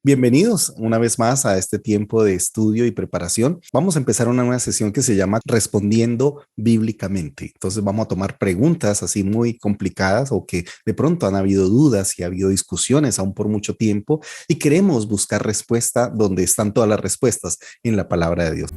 Bienvenidos una vez más a este tiempo de estudio y preparación. Vamos a empezar una nueva sesión que se llama Respondiendo Bíblicamente. Entonces vamos a tomar preguntas así muy complicadas o que de pronto han habido dudas y ha habido discusiones aún por mucho tiempo y queremos buscar respuesta donde están todas las respuestas en la palabra de Dios.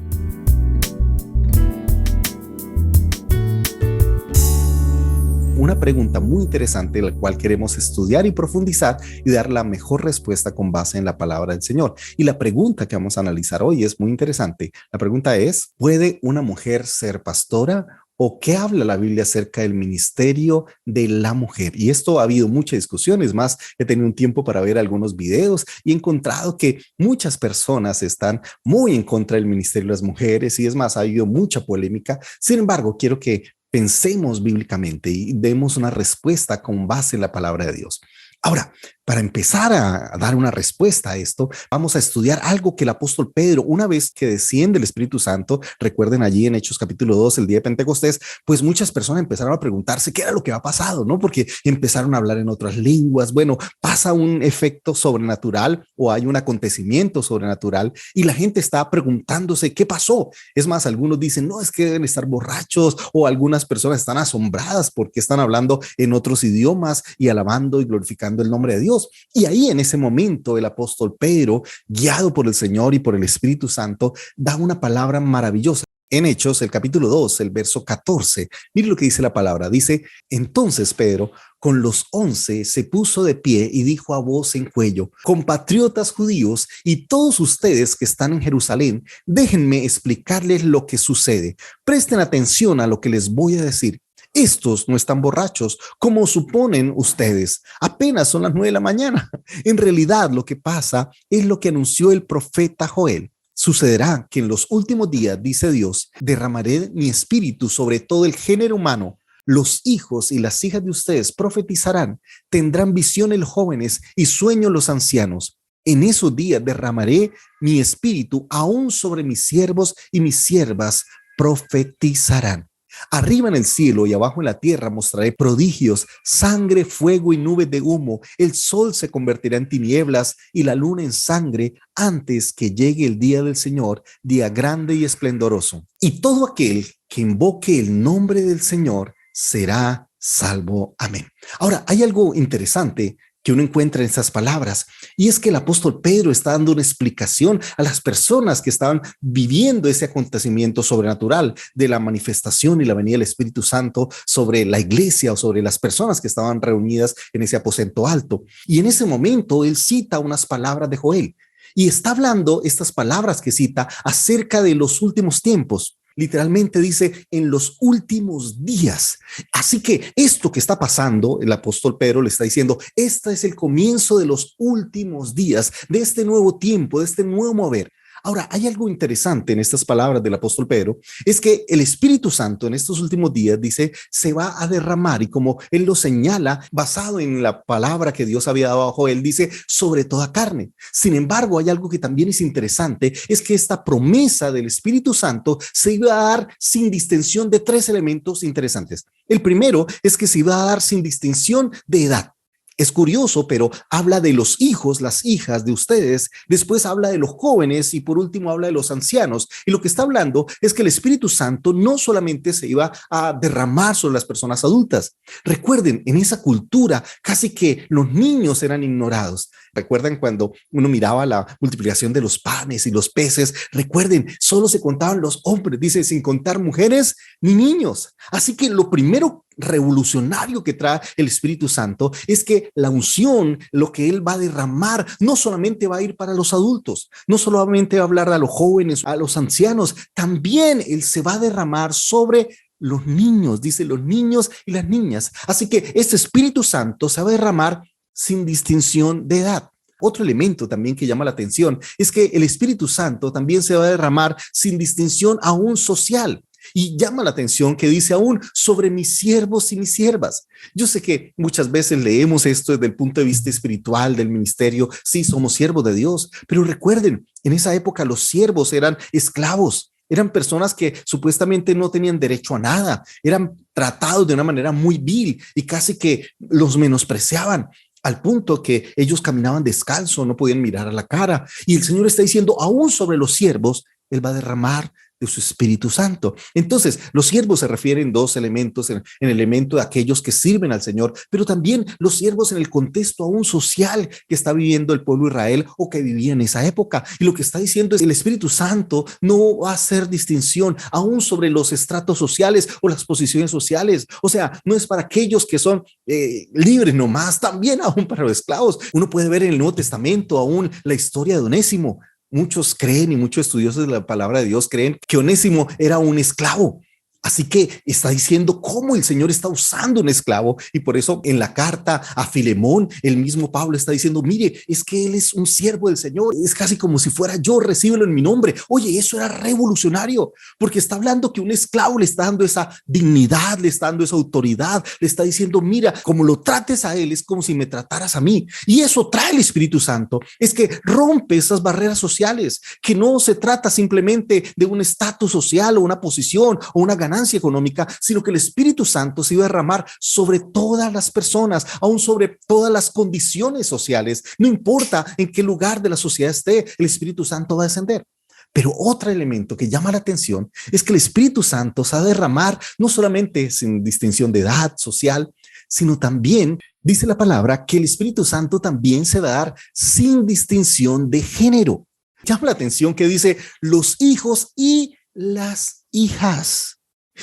Una pregunta muy interesante, la cual queremos estudiar y profundizar y dar la mejor respuesta con base en la palabra del Señor. Y la pregunta que vamos a analizar hoy es muy interesante. La pregunta es, ¿puede una mujer ser pastora? ¿O qué habla la Biblia acerca del ministerio de la mujer? Y esto ha habido muchas discusiones, más he tenido un tiempo para ver algunos videos y he encontrado que muchas personas están muy en contra del ministerio de las mujeres y es más, ha habido mucha polémica. Sin embargo, quiero que pensemos bíblicamente y demos una respuesta con base en la palabra de Dios. Ahora, para empezar a dar una respuesta a esto, vamos a estudiar algo que el apóstol Pedro, una vez que desciende el Espíritu Santo, recuerden allí en Hechos capítulo 2, el día de Pentecostés, pues muchas personas empezaron a preguntarse qué era lo que había pasado, ¿no? Porque empezaron a hablar en otras lenguas. Bueno, pasa un efecto sobrenatural o hay un acontecimiento sobrenatural y la gente está preguntándose qué pasó. Es más, algunos dicen, no, es que deben estar borrachos, o algunas personas están asombradas porque están hablando en otros idiomas y alabando y glorificando el nombre de Dios. Y ahí en ese momento el apóstol Pedro, guiado por el Señor y por el Espíritu Santo, da una palabra maravillosa. En Hechos, el capítulo 2, el verso 14, mire lo que dice la palabra. Dice, entonces Pedro con los 11 se puso de pie y dijo a voz en cuello, compatriotas judíos y todos ustedes que están en Jerusalén, déjenme explicarles lo que sucede. Presten atención a lo que les voy a decir. Estos no están borrachos, como suponen ustedes. Apenas son las 9 de la mañana. En realidad, lo que pasa es lo que anunció el profeta Joel. Sucederá que en los últimos días, dice Dios, derramaré mi espíritu sobre todo el género humano. Los hijos y las hijas de ustedes profetizarán, tendrán visiones los jóvenes y sueños los ancianos. En esos días derramaré mi espíritu aún sobre mis siervos y mis siervas profetizarán. Arriba en el cielo y abajo en la tierra mostraré prodigios, sangre, fuego y nubes de humo. El sol se convertirá en tinieblas y la luna en sangre antes que llegue el día del Señor, día grande y esplendoroso. Y todo aquel que invoque el nombre del Señor será salvo. Amén. Ahora, hay algo interesante que uno encuentra en estas palabras, y es que el apóstol Pedro está dando una explicación a las personas que estaban viviendo ese acontecimiento sobrenatural de la manifestación y la venida del Espíritu Santo sobre la iglesia o sobre las personas que estaban reunidas en ese aposento alto. Y en ese momento él cita unas palabras de Joel y está hablando estas palabras que cita acerca de los últimos tiempos. Literalmente dice en los últimos días. Así que esto que está pasando, el apóstol Pedro le está diciendo, este es el comienzo de los últimos días, de este nuevo tiempo, de este nuevo mover. Ahora, hay algo interesante en estas palabras del apóstol Pedro, es que el Espíritu Santo en estos últimos días dice, se va a derramar y como él lo señala, basado en la palabra que Dios había dado a Joel, dice, sobre toda carne. Sin embargo, hay algo que también es interesante, es que esta promesa del Espíritu Santo se iba a dar sin distinción de tres elementos interesantes. El primero es que se iba a dar sin distinción de edad. Es curioso, pero habla de los hijos, las hijas de ustedes, después habla de los jóvenes y por último habla de los ancianos. Y lo que está hablando es que el Espíritu Santo no solamente se iba a derramar sobre las personas adultas. Recuerden, en esa cultura casi que los niños eran ignorados. Recuerdan cuando uno miraba la multiplicación de los panes y los peces. Recuerden, solo se contaban los hombres, dice, sin contar mujeres ni niños. Así que lo primero revolucionario que trae el Espíritu Santo es que la unción, lo que él va a derramar, no solamente va a ir para los adultos, no solamente va a hablar a los jóvenes, a los ancianos, también él se va a derramar sobre los niños, dice los niños y las niñas. Así que este Espíritu Santo se va a derramar sin distinción de edad. Otro elemento también que llama la atención es que el Espíritu Santo también se va a derramar sin distinción aún social. Y llama la atención que dice aún sobre mis siervos y mis siervas. Yo sé que muchas veces leemos esto desde el punto de vista espiritual del ministerio. Sí, somos siervos de Dios, pero recuerden, en esa época los siervos eran esclavos. Eran personas que supuestamente no tenían derecho a nada, eran tratados de una manera muy vil y casi que los menospreciaban. al punto que ellos caminaban descalzo, no podían mirar a la cara. Y el Señor está diciendo, aún sobre los siervos, Él va a derramar de su Espíritu Santo. Entonces, los siervos se refieren dos elementos, en el elemento de aquellos que sirven al Señor, pero también los siervos en el contexto aún social que está viviendo el pueblo de Israel o que vivía en esa época. Y lo que está diciendo es que el Espíritu Santo no va a hacer distinción aún sobre los estratos sociales o las posiciones sociales. O sea, no es para aquellos que son libres nomás, también aún para los esclavos. Uno puede ver en el Nuevo Testamento aún la historia de Onésimo. Muchos creen y muchos estudiosos de la palabra de Dios creen que Onésimo era un esclavo. Así que está diciendo cómo el Señor está usando un esclavo, y por eso en la carta a Filemón, el mismo Pablo está diciendo, mire, es que él es un siervo del Señor, es casi como si fuera yo, recíbelo en mi nombre. Oye, eso era revolucionario, porque está hablando que un esclavo le está dando esa dignidad, le está dando esa autoridad, le está diciendo, mira, como lo trates a él, es como si me trataras a mí. Y eso trae el Espíritu Santo, es que rompe esas barreras sociales, que no se trata simplemente de un estatus social o una posición o una ganancia económica, sino que el Espíritu Santo se iba a derramar sobre todas las personas, aún sobre todas las condiciones sociales. No importa en qué lugar de la sociedad esté, el Espíritu Santo va a descender. Pero otro elemento que llama la atención es que el Espíritu Santo se va a derramar no solamente sin distinción de edad social, sino también, dice la palabra, que el Espíritu Santo también se va a dar sin distinción de género. Llama la atención que dice los hijos y las hijas.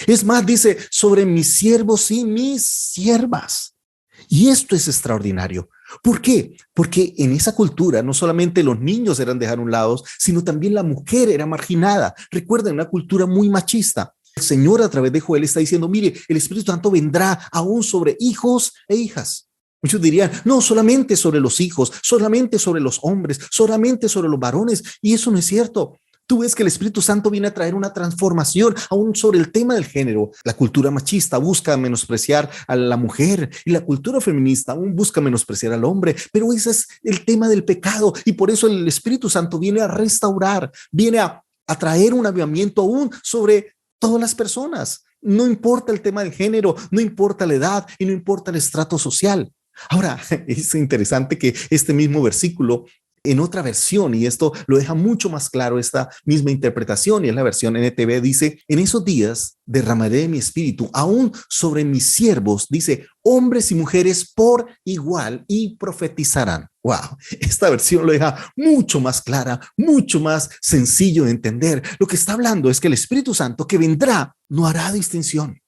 Es más, dice, sobre mis siervos y mis siervas. Y esto es extraordinario. ¿Por qué? Porque en esa cultura no solamente los niños eran dejados a un lado, sino también la mujer era marginada. Recuerden, una cultura muy machista. El Señor a través de Joel está diciendo, mire, el Espíritu Santo vendrá aún sobre hijos e hijas. Muchos dirían, no, solamente sobre los hijos, solamente sobre los hombres, solamente sobre los varones. Y eso no es cierto. Tú ves que el Espíritu Santo viene a traer una transformación aún sobre el tema del género. La cultura machista busca menospreciar a la mujer y la cultura feminista aún busca menospreciar al hombre, pero ese es el tema del pecado, y por eso el Espíritu Santo viene a restaurar, viene a traer un avivamiento aún sobre todas las personas. No importa el tema del género, no importa la edad y no importa el estrato social. Ahora, es interesante que este mismo versículo en otra versión, y esto lo deja mucho más claro esta misma interpretación, y es la versión NTV, dice, en esos días derramaré mi espíritu aún sobre mis siervos, dice, hombres y mujeres por igual, y profetizarán. Wow, esta versión lo deja mucho más clara, mucho más sencillo de entender. Lo que está hablando es que el Espíritu Santo que vendrá no hará distinción,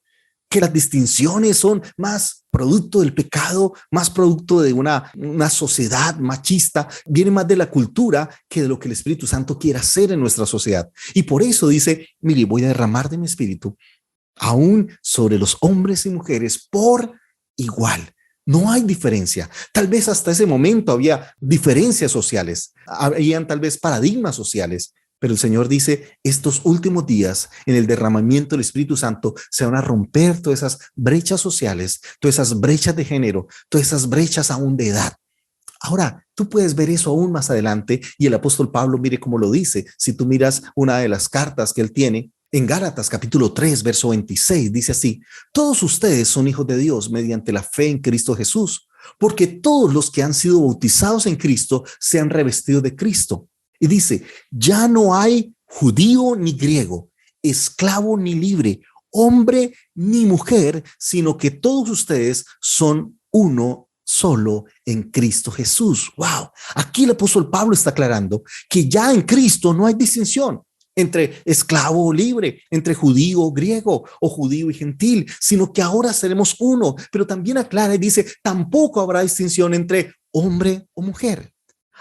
que las distinciones son más producto del pecado, más producto de una sociedad machista, viene más de la cultura que de lo que el Espíritu Santo quiere hacer en nuestra sociedad. Y por eso dice, mire, voy a derramar de mi espíritu aún sobre los hombres y mujeres por igual. No hay diferencia. Tal vez hasta ese momento había diferencias sociales, habían tal vez paradigmas sociales, pero el Señor dice, estos últimos días, en el derramamiento del Espíritu Santo, se van a romper todas esas brechas sociales, todas esas brechas de género, todas esas brechas aún de edad. Ahora, tú puedes ver eso aún más adelante, y el apóstol Pablo, mire cómo lo dice. Si tú miras una de las cartas que él tiene, en Gálatas capítulo 3, verso 26, dice así, todos ustedes son hijos de Dios mediante la fe en Cristo Jesús, porque todos los que han sido bautizados en Cristo se han revestido de Cristo. Y dice, ya no hay judío ni griego, esclavo ni libre, hombre ni mujer, sino que todos ustedes son uno solo en Cristo Jesús. Wow, aquí el apóstol Pablo está aclarando que ya en Cristo no hay distinción entre esclavo o libre, entre judío o griego o judío y gentil, sino que ahora seremos uno. Pero también aclara y dice, tampoco habrá distinción entre hombre o mujer.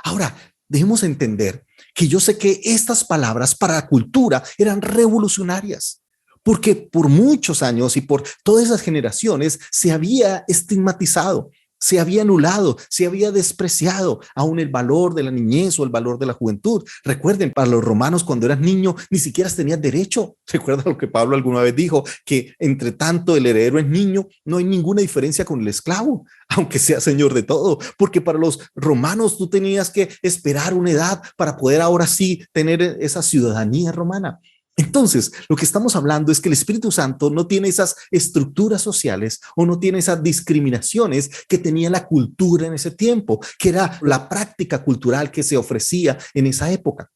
Ahora, debemos entender que yo sé que estas palabras para la cultura eran revolucionarias, porque por muchos años y por todas esas generaciones se había estigmatizado, se había anulado, se había despreciado aún el valor de la niñez o el valor de la juventud. Recuerden, para los romanos cuando eras niño ni siquiera tenías derecho. Recuerda lo que Pablo alguna vez dijo, que entre tanto el heredero es niño, no hay ninguna diferencia con el esclavo, aunque sea señor de todo, porque para los romanos tú tenías que esperar una edad para poder ahora sí tener esa ciudadanía romana. Entonces, lo que estamos hablando es que el Espíritu Santo no tiene esas estructuras sociales o no tiene esas discriminaciones que tenía la cultura en ese tiempo, que era la práctica cultural que se ofrecía en esa época.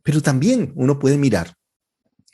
Pero también uno puede mirar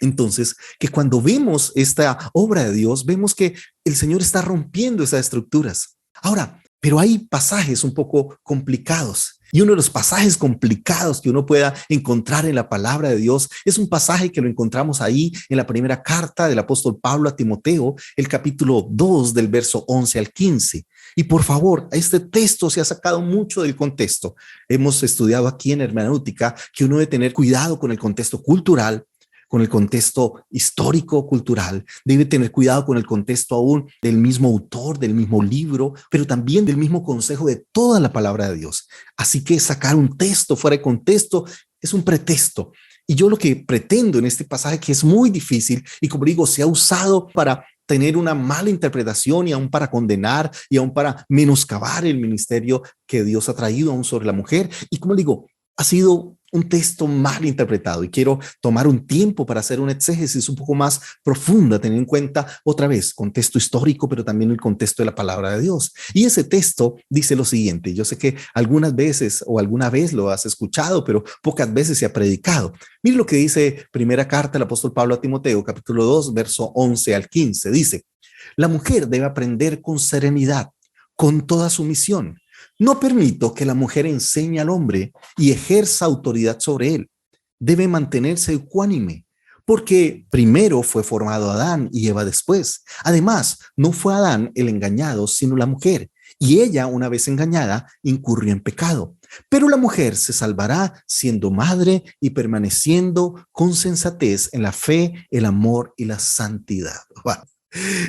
entonces que cuando vemos esta obra de Dios, vemos que el Señor está rompiendo esas estructuras. Ahora, pero hay pasajes un poco complicados. Y uno de los pasajes complicados que uno pueda encontrar en la palabra de Dios es un pasaje que lo encontramos ahí en la primera carta del apóstol Pablo a Timoteo, el capítulo 2 del verso 11 al 15. Y por favor, este texto se ha sacado mucho del contexto. Hemos estudiado aquí en hermenéutica que uno debe tener cuidado con el contexto cultural, con el contexto histórico, cultural, debe tener cuidado con el contexto aún del mismo autor, del mismo libro, pero también del mismo consejo de toda la palabra de Dios. Así que sacar un texto fuera de contexto es un pretexto. Y yo lo que pretendo en este pasaje, que es muy difícil y como digo, se ha usado para tener una mala interpretación y aún para condenar y aún para menoscabar el ministerio que Dios ha traído aún sobre la mujer. Y como digo, ha sido un texto mal interpretado y quiero tomar un tiempo para hacer una exégesis un poco más profunda, tener en cuenta otra vez contexto histórico, pero también el contexto de la palabra de Dios. Y ese texto dice lo siguiente, yo sé que algunas veces o alguna vez lo has escuchado, pero pocas veces se ha predicado. Mire lo que dice primera carta del apóstol Pablo a Timoteo, capítulo 2, verso 11 al 15. Dice, la mujer debe aprender con serenidad, con toda sumisión. No permito que la mujer enseñe al hombre y ejerza autoridad sobre él. Debe mantenerse ecuánime, porque primero fue formado Adán y Eva después. Además, no fue Adán el engañado, sino la mujer. Y ella, una vez engañada, incurrió en pecado. Pero la mujer se salvará siendo madre y permaneciendo con sensatez en la fe, el amor y la santidad. Wow.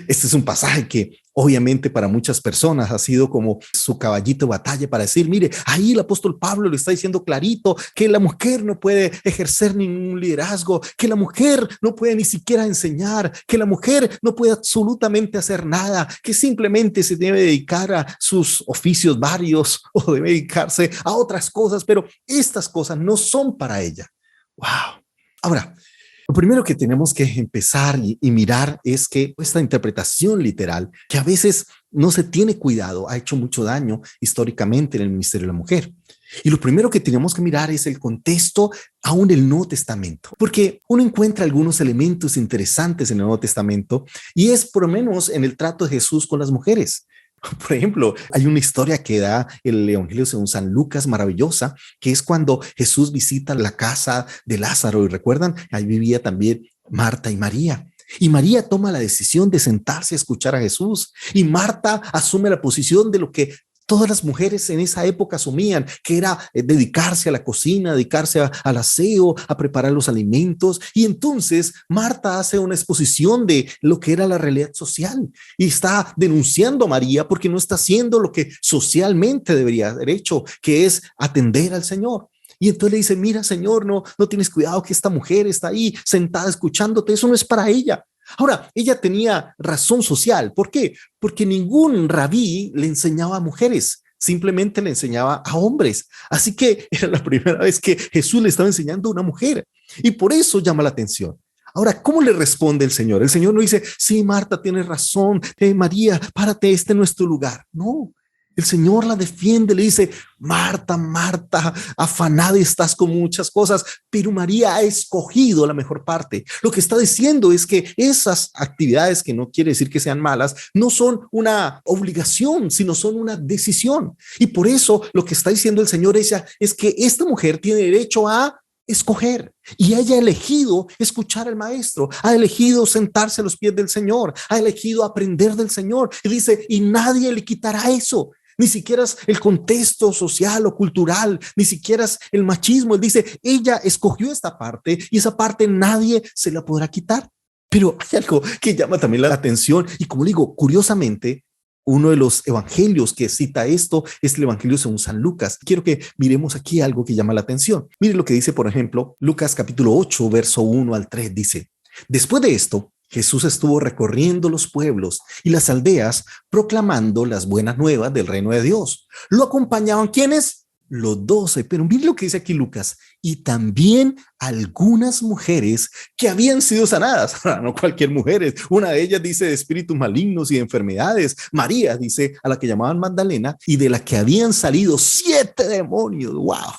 Este es un pasaje que obviamente para muchas personas ha sido como su caballito de batalla para decir, mire, ahí el apóstol Pablo le está diciendo clarito que la mujer no puede ejercer ningún liderazgo, que la mujer no puede ni siquiera enseñar, que la mujer no puede absolutamente hacer nada, que simplemente se debe dedicar a sus oficios varios o debe dedicarse a otras cosas, pero estas cosas no son para ella. Wow. Ahora, lo primero que tenemos que empezar y mirar es que esta interpretación literal, que a veces no se tiene cuidado, ha hecho mucho daño históricamente en el ministerio de la mujer. Y lo primero que tenemos que mirar es el contexto aún del Nuevo Testamento, porque uno encuentra algunos elementos interesantes en el Nuevo Testamento y es por lo menos en el trato de Jesús con las mujeres. Por ejemplo, hay una historia que da el Evangelio según San Lucas maravillosa, que es cuando Jesús visita la casa de Lázaro y recuerdan, ahí vivía también Marta y María. Y María toma la decisión de sentarse a escuchar a Jesús y Marta asume la posición de lo que todas las mujeres en esa época asumían, que era dedicarse a la cocina, dedicarse al aseo, a preparar los alimentos. Y entonces Marta hace una exposición de lo que era la realidad social y está denunciando a María porque no está haciendo lo que socialmente debería haber hecho, que es atender al Señor. Y entonces le dice, mira, Señor, no tienes cuidado que esta mujer está ahí sentada escuchándote, eso no es para ella. Ahora, ella tenía razón social. ¿Por qué? Porque ningún rabí le enseñaba a mujeres, simplemente le enseñaba a hombres. Así que era la primera vez que Jesús le estaba enseñando a una mujer. Y por eso llama la atención. Ahora, ¿cómo le responde el Señor? El Señor no dice, sí, Marta, tienes razón. María, párate, este no es tu lugar. No. El Señor la defiende, le dice, Marta, Marta, afanada estás con muchas cosas, pero María ha escogido la mejor parte. Lo que está diciendo es que esas actividades, que no quiere decir que sean malas, no son una obligación, sino son una decisión. Y por eso lo que está diciendo el Señor es que esta mujer tiene derecho a escoger y ella ha elegido escuchar al maestro, ha elegido sentarse a los pies del Señor, ha elegido aprender del Señor y dice, y nadie le quitará eso. Ni siquiera es el contexto social o cultural, ni siquiera es el machismo. Él dice, ella escogió esta parte y esa parte nadie se la podrá quitar. Pero hay algo que llama también la atención y como digo, curiosamente, uno de los evangelios que cita esto es el evangelio según San Lucas. Quiero que miremos aquí algo que llama la atención. Mire lo que dice, por ejemplo, Lucas capítulo 8, verso 1 al 3, dice, después de esto, Jesús estuvo recorriendo los pueblos y las aldeas proclamando las buenas nuevas del reino de Dios. Lo acompañaban ¿quiénes? los 12, pero miren lo que dice aquí Lucas, y también algunas mujeres que habían sido sanadas. No cualquier mujeres, una de ellas dice de espíritus malignos y de enfermedades. María dice a la que llamaban Magdalena y de la que habían salido 7 demonios. Wow.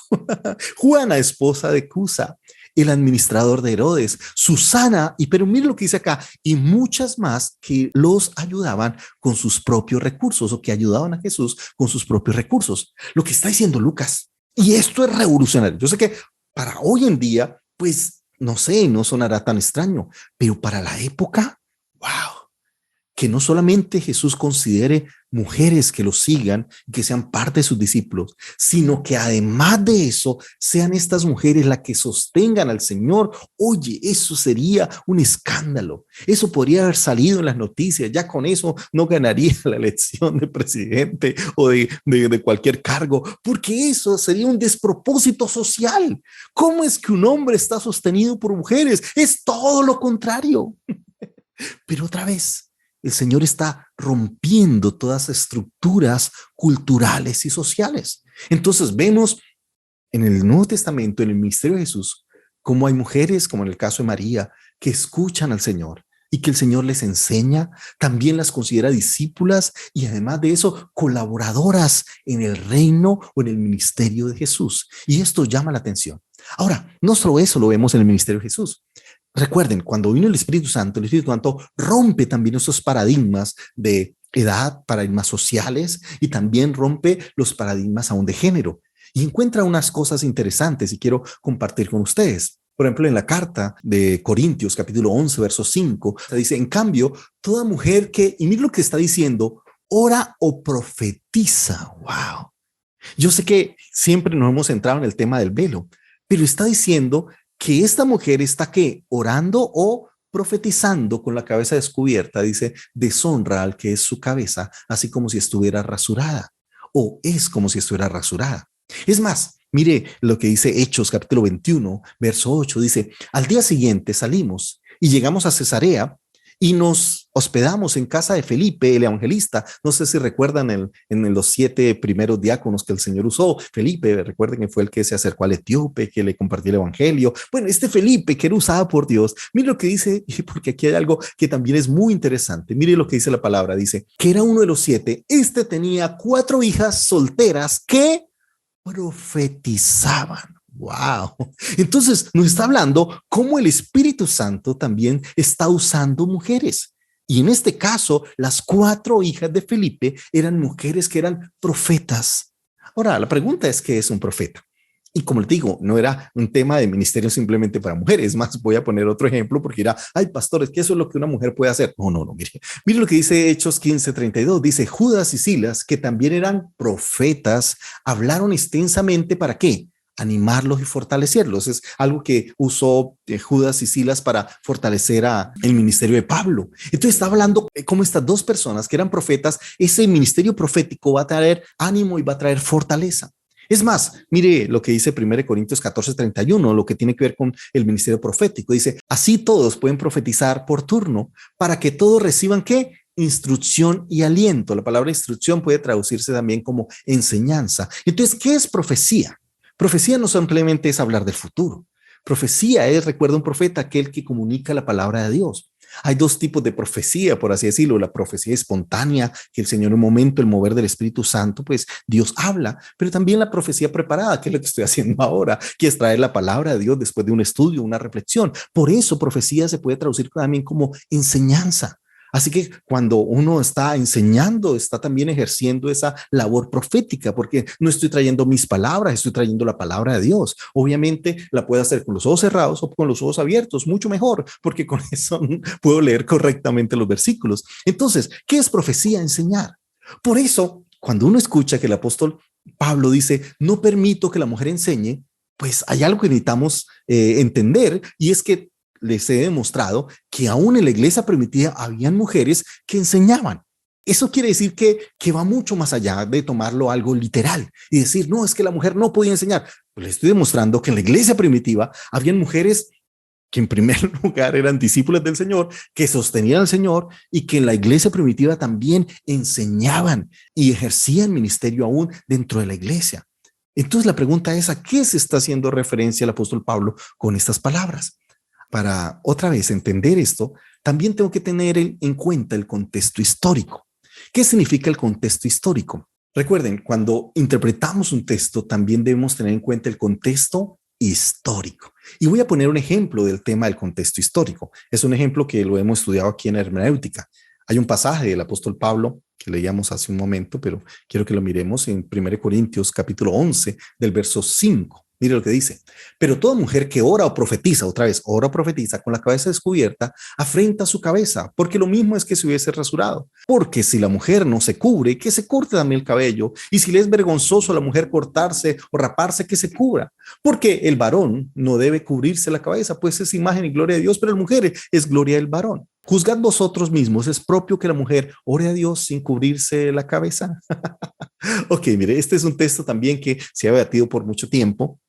Juana, esposa de Cusa, el administrador de Herodes, Susana, y pero miren lo que dice acá, y muchas más que los ayudaban con sus propios recursos o que ayudaban a Jesús con sus propios recursos. Lo que está diciendo Lucas, y esto es revolucionario. Yo sé que para hoy en día, pues no sé, no sonará tan extraño, pero para la época, wow, que no solamente Jesús considere mujeres que lo sigan, que sean parte de sus discípulos, sino que además de eso, sean estas mujeres las que sostengan al Señor. Oye, eso sería un escándalo. Eso podría haber salido en las noticias. Ya con eso no ganaría la elección de presidente o de cualquier cargo, porque eso sería un despropósito social. ¿Cómo es que un hombre está sostenido por mujeres? Es todo lo contrario. Pero otra vez, el Señor está rompiendo todas las estructuras culturales y sociales. Entonces vemos en el Nuevo Testamento, en el ministerio de Jesús, cómo hay mujeres, como en el caso de María, que escuchan al Señor y que el Señor les enseña, también las considera discípulas y además de eso, colaboradoras en el reino o en el ministerio de Jesús. Y esto llama la atención. Ahora, no solo eso lo vemos en el ministerio de Jesús. Recuerden, cuando vino el Espíritu Santo rompe también esos paradigmas de edad, paradigmas sociales y también rompe los paradigmas aún de género y encuentra unas cosas interesantes y quiero compartir con ustedes. Por ejemplo, en la carta de Corintios, capítulo 11, verso 5, dice, en cambio, toda mujer que, y mira lo que está diciendo, ora o profetiza. Wow. Yo sé que siempre nos hemos centrado en el tema del velo, pero está diciendo que esta mujer está ¿qué? Orando o profetizando con la cabeza descubierta, dice, deshonra al que es su cabeza, así como si estuviera rasurada, o es como si estuviera rasurada. Es más, mire lo que dice Hechos capítulo 21, verso 8, dice, al día siguiente salimos y llegamos a Cesarea y nos hospedamos en casa de Felipe, el evangelista. No sé si recuerdan en los 7 primeros diáconos que el Señor usó. Felipe, recuerden que fue el que se acercó al etíope, que le compartió el evangelio. Bueno, este Felipe que era usado por Dios, mire lo que dice, porque aquí hay algo que también es muy interesante. Mire lo que dice la palabra, dice que era uno de los 7. Este tenía 4 hijas solteras que profetizaban. Wow. Entonces nos está hablando cómo el Espíritu Santo también está usando mujeres. Y en este caso, las 4 hijas de Felipe eran mujeres que eran profetas. Ahora, la pregunta es, ¿qué es un profeta? Y como les digo, no era un tema de ministerio simplemente para mujeres. Más, voy a poner otro ejemplo porque dirá, ay, pastores, que eso es lo que una mujer puede hacer. No, mire lo que dice Hechos 15:32. Dice, Judas y Silas, que también eran profetas, hablaron extensamente ¿para qué? Animarlos y fortalecerlos. Es algo que usó Judas y Silas para fortalecer el ministerio de Pablo. Entonces está hablando como estas 2 personas que eran profetas, ese ministerio profético va a traer ánimo y va a traer fortaleza. Es más, mire lo que dice 1 Corintios 14:31, lo que tiene que ver con el ministerio profético. Dice, así todos pueden profetizar por turno para que todos reciban ¿qué? Instrucción y aliento. La palabra instrucción puede traducirse también como enseñanza. Entonces, ¿qué es profecía? Profecía no simplemente es hablar del futuro. Profecía es, recuerda un profeta, aquel que comunica la palabra de Dios. Hay 2 tipos de profecía, por así decirlo. La profecía espontánea, que el Señor en un momento, el mover del Espíritu Santo, pues Dios habla, pero también la profecía preparada, que es lo que estoy haciendo ahora, que es traer la palabra de Dios después de un estudio, una reflexión. Por eso profecía se puede traducir también como enseñanza. Así que cuando uno está enseñando, está también ejerciendo esa labor profética, porque no estoy trayendo mis palabras, estoy trayendo la palabra de Dios. Obviamente la puedo hacer con los ojos cerrados o con los ojos abiertos, mucho mejor, porque con eso puedo leer correctamente los versículos. Entonces, ¿qué es profecía? Enseñar. Por eso, cuando uno escucha que el apóstol Pablo dice, no permito que la mujer enseñe, pues hay algo que necesitamos entender, y es que les he demostrado que aún en la iglesia primitiva habían mujeres que enseñaban. Eso quiere decir que va mucho más allá de tomarlo algo literal y decir, no, es que la mujer no podía enseñar. Pues les estoy demostrando que en la iglesia primitiva habían mujeres que en primer lugar eran discípulas del Señor, que sostenían al Señor y que en la iglesia primitiva también enseñaban y ejercían ministerio aún dentro de la iglesia. Entonces la pregunta es, ¿a qué se está haciendo referencia el apóstol Pablo con estas palabras? Para otra vez entender esto, también tengo que tener en cuenta el contexto histórico. ¿Qué significa el contexto histórico? Recuerden, cuando interpretamos un texto, también debemos tener en cuenta el contexto histórico. Y voy a poner un ejemplo del tema del contexto histórico. Es un ejemplo que lo hemos estudiado aquí en hermenéutica. Hay un pasaje del apóstol Pablo que leíamos hace un momento, pero quiero que lo miremos en 1 Corintios capítulo 11 del verso 5. Mire lo que dice. Pero toda mujer que ora o profetiza, otra vez, ora o profetiza con la cabeza descubierta, afrenta su cabeza, porque lo mismo es que se hubiese rasurado. Porque si la mujer no se cubre, que se corte también el cabello. Y si le es vergonzoso a la mujer cortarse o raparse, que se cubra. Porque el varón no debe cubrirse la cabeza, pues es imagen y gloria de Dios, pero la mujer es gloria del varón. Juzgad vosotros mismos, ¿es propio que la mujer ore a Dios sin cubrirse la cabeza? Ok, mire, este es un texto también que se ha debatido por mucho tiempo.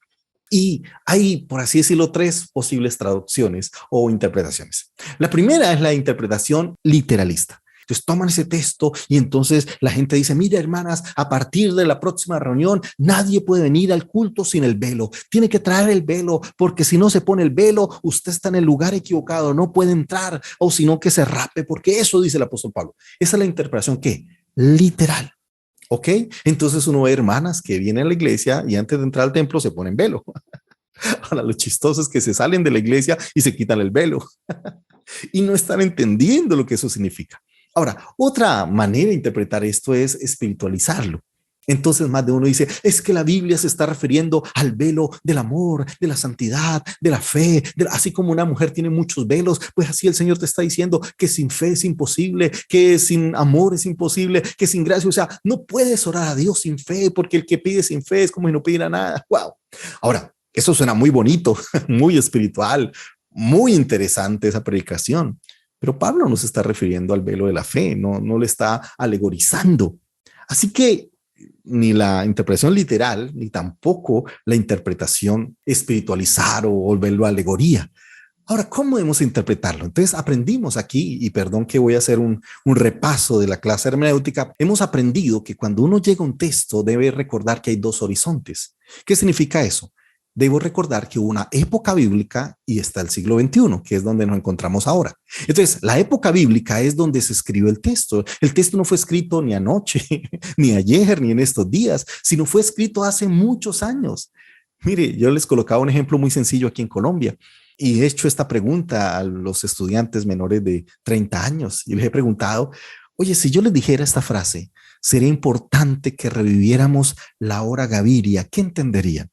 Y hay, por así decirlo, tres posibles traducciones o interpretaciones. La primera es la interpretación literalista. Entonces toman ese texto y entonces la gente dice, mira hermanas, a partir de la próxima reunión nadie puede venir al culto sin el velo. Tiene que traer el velo porque si no se pone el velo, usted está en el lugar equivocado, no puede entrar o si no que se rape porque eso dice el apóstol Pablo. Esa es la interpretación que literal. ¿Ok? Entonces uno ve hermanas que vienen a la iglesia y antes de entrar al templo se ponen velo. Ahora, lo chistoso es que se salen de la iglesia y se quitan el velo y no están entendiendo lo que eso significa. Ahora, otra manera de interpretar esto es espiritualizarlo. Entonces más de uno dice, es que la Biblia se está refiriendo al velo del amor, de la santidad, de la fe, así como una mujer tiene muchos velos, pues así el Señor te está diciendo que sin fe es imposible, que sin amor es imposible, que sin gracia, o sea, no puedes orar a Dios sin fe, porque el que pide sin fe es como si no pidiera nada. Wow. Ahora, eso suena muy bonito, muy espiritual, muy interesante esa predicación, pero Pablo no se está refiriendo al velo de la fe, no le está alegorizando. Así que ni la interpretación literal, ni tampoco la interpretación espiritualizar o volverlo a alegoría. Ahora, ¿cómo debemos interpretarlo? Entonces, aprendimos aquí, y perdón que voy a hacer un repaso de la clase hermenéutica, hemos aprendido que cuando uno llega a un texto debe recordar que hay dos horizontes. ¿Qué significa eso? Debo recordar que hubo una época bíblica y está el siglo XXI, que es donde nos encontramos ahora. Entonces, la época bíblica es donde se escribe el texto. El texto no fue escrito ni anoche, ni ayer, ni en estos días, sino fue escrito hace muchos años. Mire, yo les colocaba un ejemplo muy sencillo aquí en Colombia y he hecho esta pregunta a los estudiantes menores de 30 años y les he preguntado, oye, si yo les dijera esta frase, sería importante que reviviéramos la hora Gaviria, ¿qué entenderían?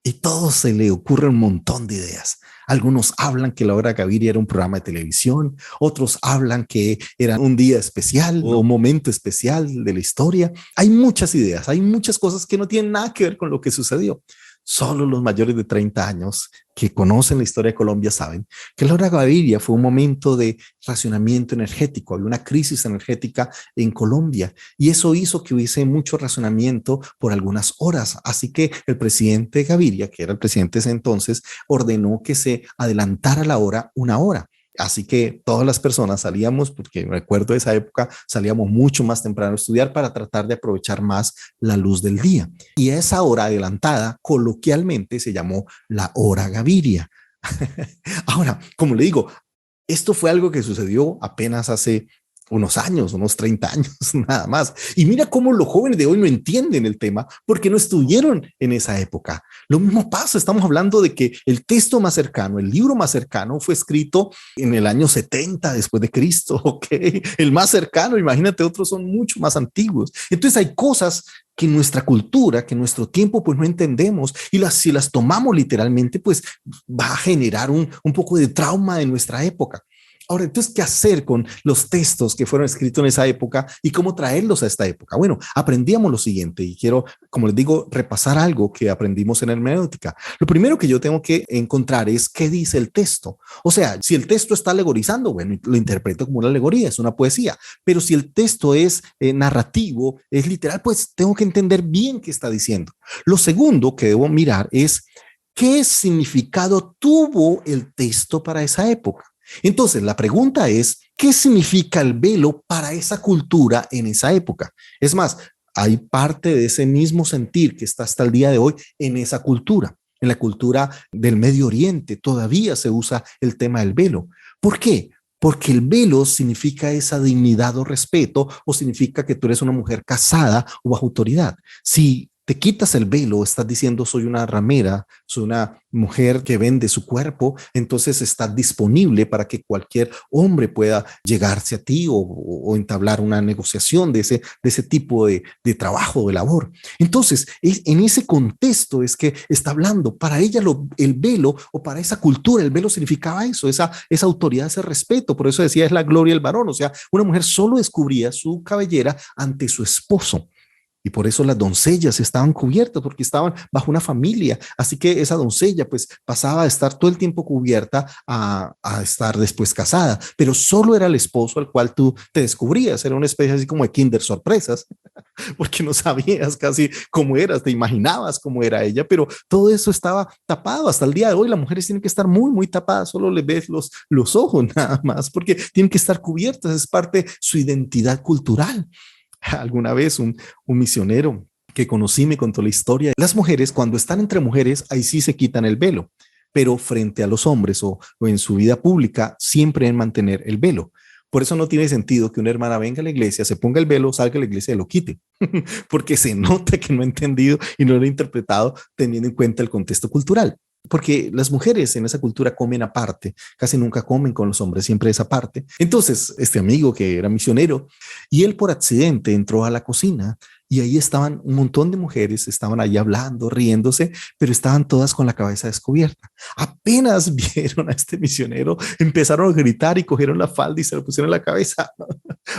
Y todo se le ocurre un montón de ideas. Algunos hablan que la hora Gaviria era un programa de televisión, otros hablan que era un día especial o un momento especial de la historia. Hay muchas ideas, hay muchas cosas que no tienen nada que ver con lo que sucedió. Solo los mayores de 30 años que conocen la historia de Colombia saben que la hora Gaviria fue un momento de racionamiento energético. Había una crisis energética en Colombia y eso hizo que hubiese mucho racionamiento por algunas horas. Así que el presidente Gaviria, que era el presidente ese entonces, ordenó que se adelantara la hora una hora. Así que todas las personas salíamos, porque recuerdo esa época, salíamos mucho más temprano a estudiar para tratar de aprovechar más la luz del día. Y esa hora adelantada, coloquialmente, se llamó la hora Gaviria. Ahora, como le digo, esto fue algo que sucedió apenas hace unos años, unos 30 años, nada más. Y mira cómo los jóvenes de hoy no entienden el tema porque no estuvieron en esa época. Lo mismo pasa, estamos hablando de que el texto más cercano, el libro más cercano fue escrito en el año 70 después de Cristo, ¿ok? El más cercano, imagínate, otros son mucho más antiguos. Entonces hay cosas que nuestra cultura, que nuestro tiempo, pues no entendemos y si las tomamos literalmente, pues va a generar un poco de trauma de nuestra época. Ahora, entonces, ¿qué hacer con los textos que fueron escritos en esa época y cómo traerlos a esta época? Bueno, aprendíamos lo siguiente y quiero, como les digo, repasar algo que aprendimos en hermenéutica. Lo primero que yo tengo que encontrar es qué dice el texto. O sea, si el texto está alegorizando, bueno, lo interpreto como una alegoría, es una poesía. Pero si el texto es narrativo, es literal, pues tengo que entender bien qué está diciendo. Lo segundo que debo mirar es qué significado tuvo el texto para esa época. Entonces, la pregunta es, ¿qué significa el velo para esa cultura en esa época? Es más, hay parte de ese mismo sentir que está hasta el día de hoy en esa cultura. En la cultura del Medio Oriente todavía se usa el tema del velo. ¿Por qué? Porque el velo significa esa dignidad o respeto, o significa que tú eres una mujer casada o bajo autoridad. Si te quitas el velo, estás diciendo soy una ramera, soy una mujer que vende su cuerpo, entonces estás disponible para que cualquier hombre pueda llegarse a ti o entablar una negociación de ese tipo de trabajo, de labor. Entonces, en ese contexto es que está hablando. Para ella el velo, o para esa cultura, el velo significaba eso, esa autoridad, ese respeto. Por eso decía, es la gloria del varón. O sea, una mujer solo descubría su cabellera ante su esposo. Y por eso las doncellas estaban cubiertas, porque estaban bajo una familia. Así que esa doncella pues pasaba a estar todo el tiempo cubierta a estar después casada, pero solo era el esposo al cual tú te descubrías. Era una especie así como de Kinder sorpresas, porque no sabías casi cómo eras, te imaginabas cómo era ella, pero todo eso estaba tapado. Hasta el día de hoy las mujeres tienen que estar muy, muy tapadas, solo les ves los ojos nada más, porque tienen que estar cubiertas, es parte de su identidad cultural. Alguna vez un misionero que conocí me contó la historia. Las mujeres, cuando están entre mujeres, ahí sí se quitan el velo, pero frente a los hombres o en su vida pública, siempre en mantener el velo. Por eso no tiene sentido que una hermana venga a la iglesia, se ponga el velo, salga a la iglesia y lo quite, porque se nota que no ha entendido y no lo ha interpretado teniendo en cuenta el contexto cultural. Porque las mujeres en esa cultura comen aparte, casi nunca comen con los hombres, siempre es aparte. Entonces, este amigo que era misionero, y él por accidente entró a la cocina y ahí estaban un montón de mujeres, estaban ahí hablando, riéndose, pero estaban todas con la cabeza descubierta. Apenas vieron a este misionero, empezaron a gritar y cogieron la falda y se lo pusieron en la cabeza.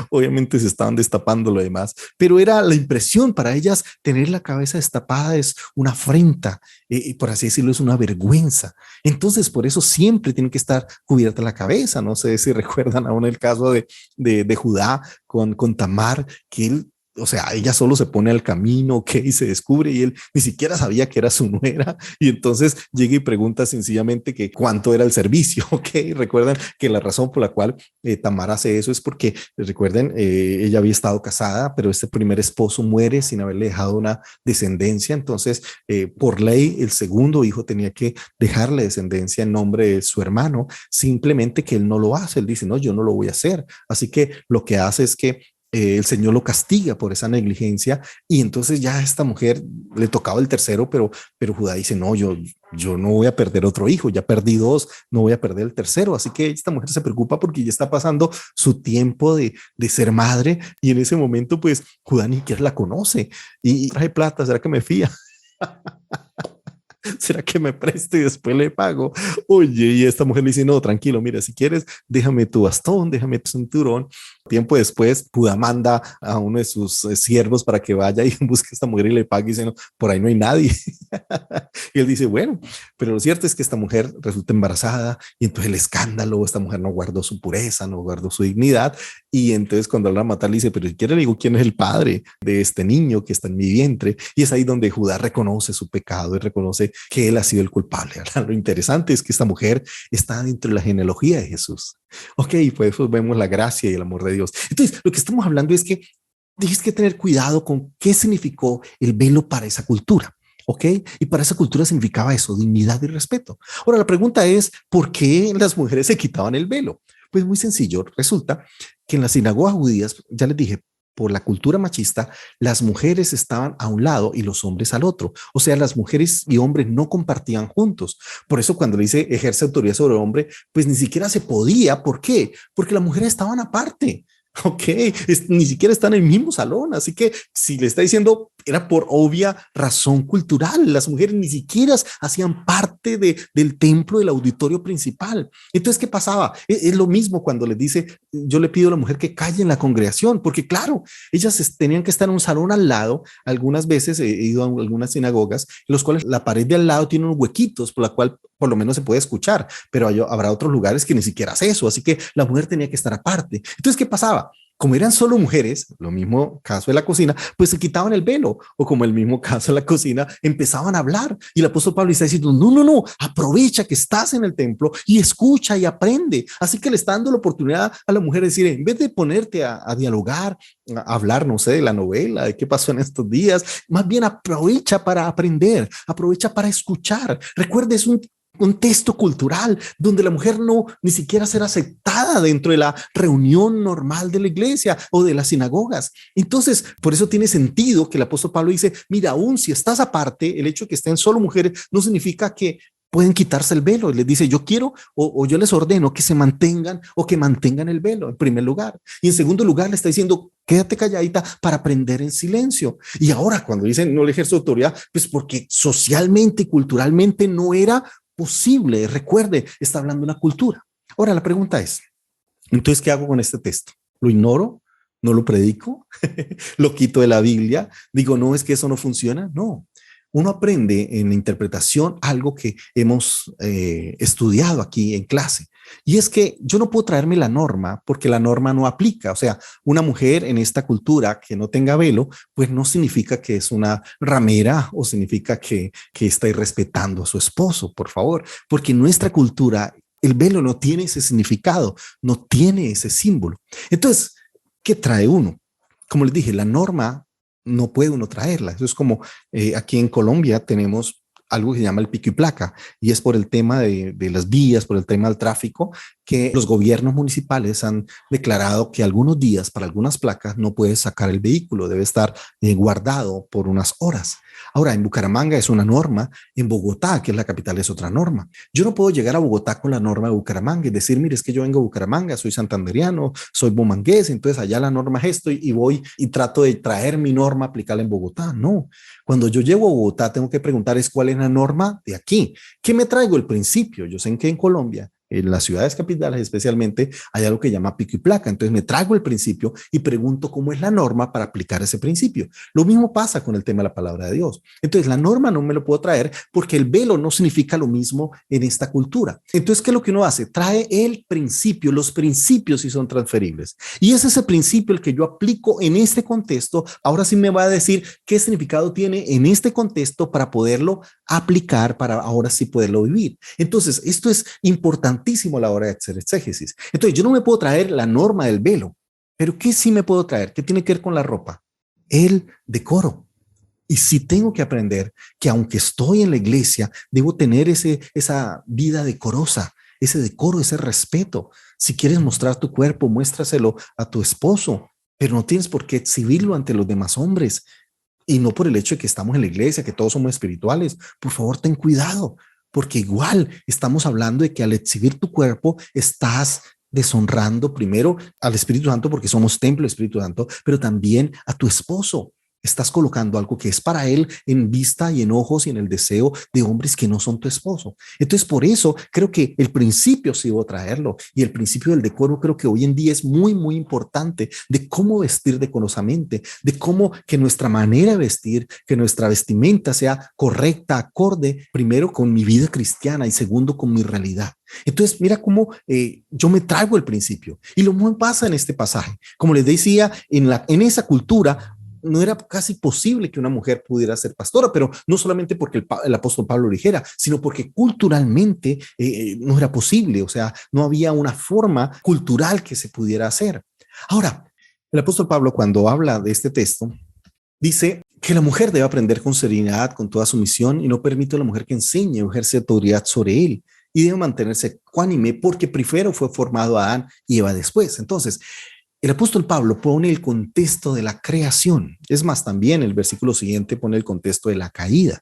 Obviamente se estaban destapando lo demás, pero era la impresión para ellas. Tener la cabeza destapada es una afrenta, y por así decirlo, es una vergüenza. Entonces, por eso siempre tiene que estar cubierta la cabeza. No sé si recuerdan aún el caso de Judá con Tamar, que él, o sea, ella solo se pone al camino, ok, y se descubre, y él ni siquiera sabía que era su nuera, y entonces llega y pregunta sencillamente que cuánto era el servicio, ok. Recuerdan que la razón por la cual Tamar hace eso es porque, recuerden, ella había estado casada, pero este primer esposo muere sin haberle dejado una descendencia. Entonces, por ley, el segundo hijo tenía que dejarle descendencia en nombre de su hermano, simplemente que él no lo hace. Él dice, no, yo no lo voy a hacer. Así que lo que hace es que el Señor lo castiga por esa negligencia, y entonces ya a esta mujer le tocaba el tercero, pero Judá dice, no, yo no voy a perder otro hijo, ya perdí dos, no voy a perder el tercero. Así que esta mujer se preocupa porque ya está pasando su tiempo de ser madre, y en ese momento pues Judá ni siquiera la conoce y trae plata, ¿será que me fía? ¿Será que me preste y después le pago? Oye, y esta mujer le dice, no, tranquilo, mira, si quieres, déjame tu bastón, déjame tu cinturón. Tiempo después, Judá manda a uno de sus siervos para que vaya y busque a esta mujer y le pague, y dice, no, por ahí no hay nadie. Y él dice, bueno, pero lo cierto es que esta mujer resulta embarazada, y entonces el escándalo, esta mujer no guardó su pureza, no guardó su dignidad, y entonces cuando la mata le dice, pero si quiere le digo quién es el padre de este niño que está en mi vientre, y es ahí donde Judá reconoce su pecado y reconoce que él ha sido el culpable. Lo interesante es que esta mujer está dentro de la genealogía de Jesús. Ok, pues vemos la gracia y el amor de Dios. Entonces, lo que estamos hablando es que tienes que tener cuidado con qué significó el velo para esa cultura. ¿Ok? Y para esa cultura significaba eso, dignidad y respeto. Ahora, la pregunta es, ¿por qué las mujeres se quitaban el velo? Pues muy sencillo, resulta que en las sinagogas judías, ya les dije, por la cultura machista, las mujeres estaban a un lado y los hombres al otro. O sea, las mujeres y hombres no compartían juntos. Por eso cuando le dice ejerce autoridad sobre el hombre, pues ni siquiera se podía. ¿Por qué? Porque las mujeres estaban aparte. Ok, ni siquiera están en el mismo salón, así que si le está diciendo era por obvia razón cultural. Las mujeres ni siquiera hacían parte del templo, del auditorio principal. Entonces, ¿qué pasaba? Es lo mismo cuando les dice, yo le pido a la mujer que calle en la congregación, porque claro, ellas tenían que estar en un salón al lado. Algunas veces he ido a algunas sinagogas, en los cuales la pared de al lado tiene unos huequitos por la cual por lo menos se puede escuchar, pero habrá otros lugares que ni siquiera hace eso, así que la mujer tenía que estar aparte. Entonces, ¿qué pasaba? como eran solo mujeres, lo mismo caso de la cocina, pues se quitaban el velo, o como el mismo caso de la cocina, empezaban a hablar. Y el apóstol Pablo está diciendo, no, no, no, aprovecha que estás en el templo y escucha y aprende. Así que le está dando la oportunidad a la mujer de decir, en vez de ponerte a dialogar, a hablar, no sé, de la novela, de qué pasó en estos días, más bien aprovecha para aprender, aprovecha para escuchar. Recuerda, es un contexto cultural donde la mujer no ni siquiera será aceptada dentro de la reunión normal de la iglesia o de las sinagogas. Entonces, por eso tiene sentido que el apóstol Pablo dice, mira, aún si estás aparte, el hecho de que estén solo mujeres no significa que pueden quitarse el velo. Les dice, yo quiero o yo les ordeno que se mantengan o que mantengan el velo en primer lugar. Y en segundo lugar le está diciendo, quédate calladita para aprender en silencio. Y ahora cuando dicen no le ejerzo autoridad, pues porque socialmente y culturalmente no era posible. Recuerde, está hablando de una cultura. Ahora la pregunta es, entonces, ¿qué hago con este texto? ¿Lo ignoro? ¿No lo predico? ¿Lo quito de la Biblia? Digo, no, es que eso no funciona. No. Uno aprende en la interpretación algo que hemos estudiado aquí en clase. Y es que yo no puedo traerme la norma porque la norma no aplica. O sea, una mujer en esta cultura que no tenga velo, pues no significa que es una ramera o significa que está irrespetando a su esposo, por favor. Porque en nuestra cultura el velo no tiene ese significado, no tiene ese símbolo. Entonces, ¿qué trae uno? Como les dije, la norma no puede uno traerla. Eso es como aquí en Colombia tenemos algo que se llama el pico y placa, y es por el tema de las vías, por el tema del tráfico, que los gobiernos municipales han declarado que algunos días para algunas placas no puedes sacar el vehículo, debe estar guardado por unas horas. Ahora, en Bucaramanga es una norma, en Bogotá, que es la capital, es otra norma. Yo no puedo llegar a Bogotá con la norma de Bucaramanga y decir, mire, es que yo vengo a Bucaramanga, soy santanderiano, soy bumangués, entonces allá la norma es esto y voy y trato de traer mi norma, aplicarla en Bogotá. No, cuando yo llego a Bogotá tengo que preguntar es cuál es la norma de aquí. ¿Qué me traigo? El principio. Yo sé que en Colombia, en las ciudades capitales especialmente, hay algo que llama pico y placa. Entonces me traigo el principio y pregunto cómo es la norma para aplicar ese principio. Lo mismo pasa con el tema de la palabra de Dios. Entonces la norma no me lo puedo traer porque el velo no significa lo mismo en esta cultura. Entonces, ¿qué es lo que uno hace? Trae el principio. Los principios sí son transferibles. Y es ese principio el que yo aplico en este contexto. Ahora sí me va a decir qué significado tiene en este contexto para poderlo aplicar, para ahora sí poderlo vivir. Entonces, esto es importantísimo a la hora de hacer exégesis. Entonces, yo no me puedo traer la norma del velo, pero ¿qué sí me puedo traer? ¿Qué tiene que ver con la ropa? El decoro. Y sí tengo que aprender que aunque estoy en la iglesia, debo tener esa vida decorosa, ese decoro, ese respeto. Si quieres mostrar tu cuerpo, muéstraselo a tu esposo, pero no tienes por qué exhibirlo ante los demás hombres. Y no por el hecho de que estamos en la iglesia, que todos somos espirituales. Por favor, ten cuidado, porque igual estamos hablando de que al exhibir tu cuerpo estás deshonrando primero al Espíritu Santo porque somos templo del Espíritu Santo, pero también a tu esposo. Estás colocando algo que es para él en vista y en ojos y en el deseo de hombres que no son tu esposo. Entonces, por eso creo que el principio sí debo traerlo, y el principio del decoro creo que hoy en día es muy, muy importante, de cómo vestir decorosamente, de cómo que nuestra manera de vestir, que nuestra vestimenta sea correcta, acorde, primero con mi vida cristiana y segundo con mi realidad. Entonces, mira cómo yo me traigo el principio. Y lo mismo pasa en este pasaje. Como les decía, en esa cultura no era casi posible que una mujer pudiera ser pastora, pero no solamente porque el apóstol Pablo lo dijera, sino porque culturalmente no era posible, o sea, no había una forma cultural que se pudiera hacer. Ahora, el apóstol Pablo, cuando habla de este texto, dice que la mujer debe aprender con serenidad, con toda sumisión, y no permite a la mujer que enseñe o ejerce autoridad sobre él, y debe mantenerse ecuánime porque primero fue formado Adán y Eva después. Entonces, el apóstol Pablo pone el contexto de la creación. Es más, también el versículo siguiente pone el contexto de la caída.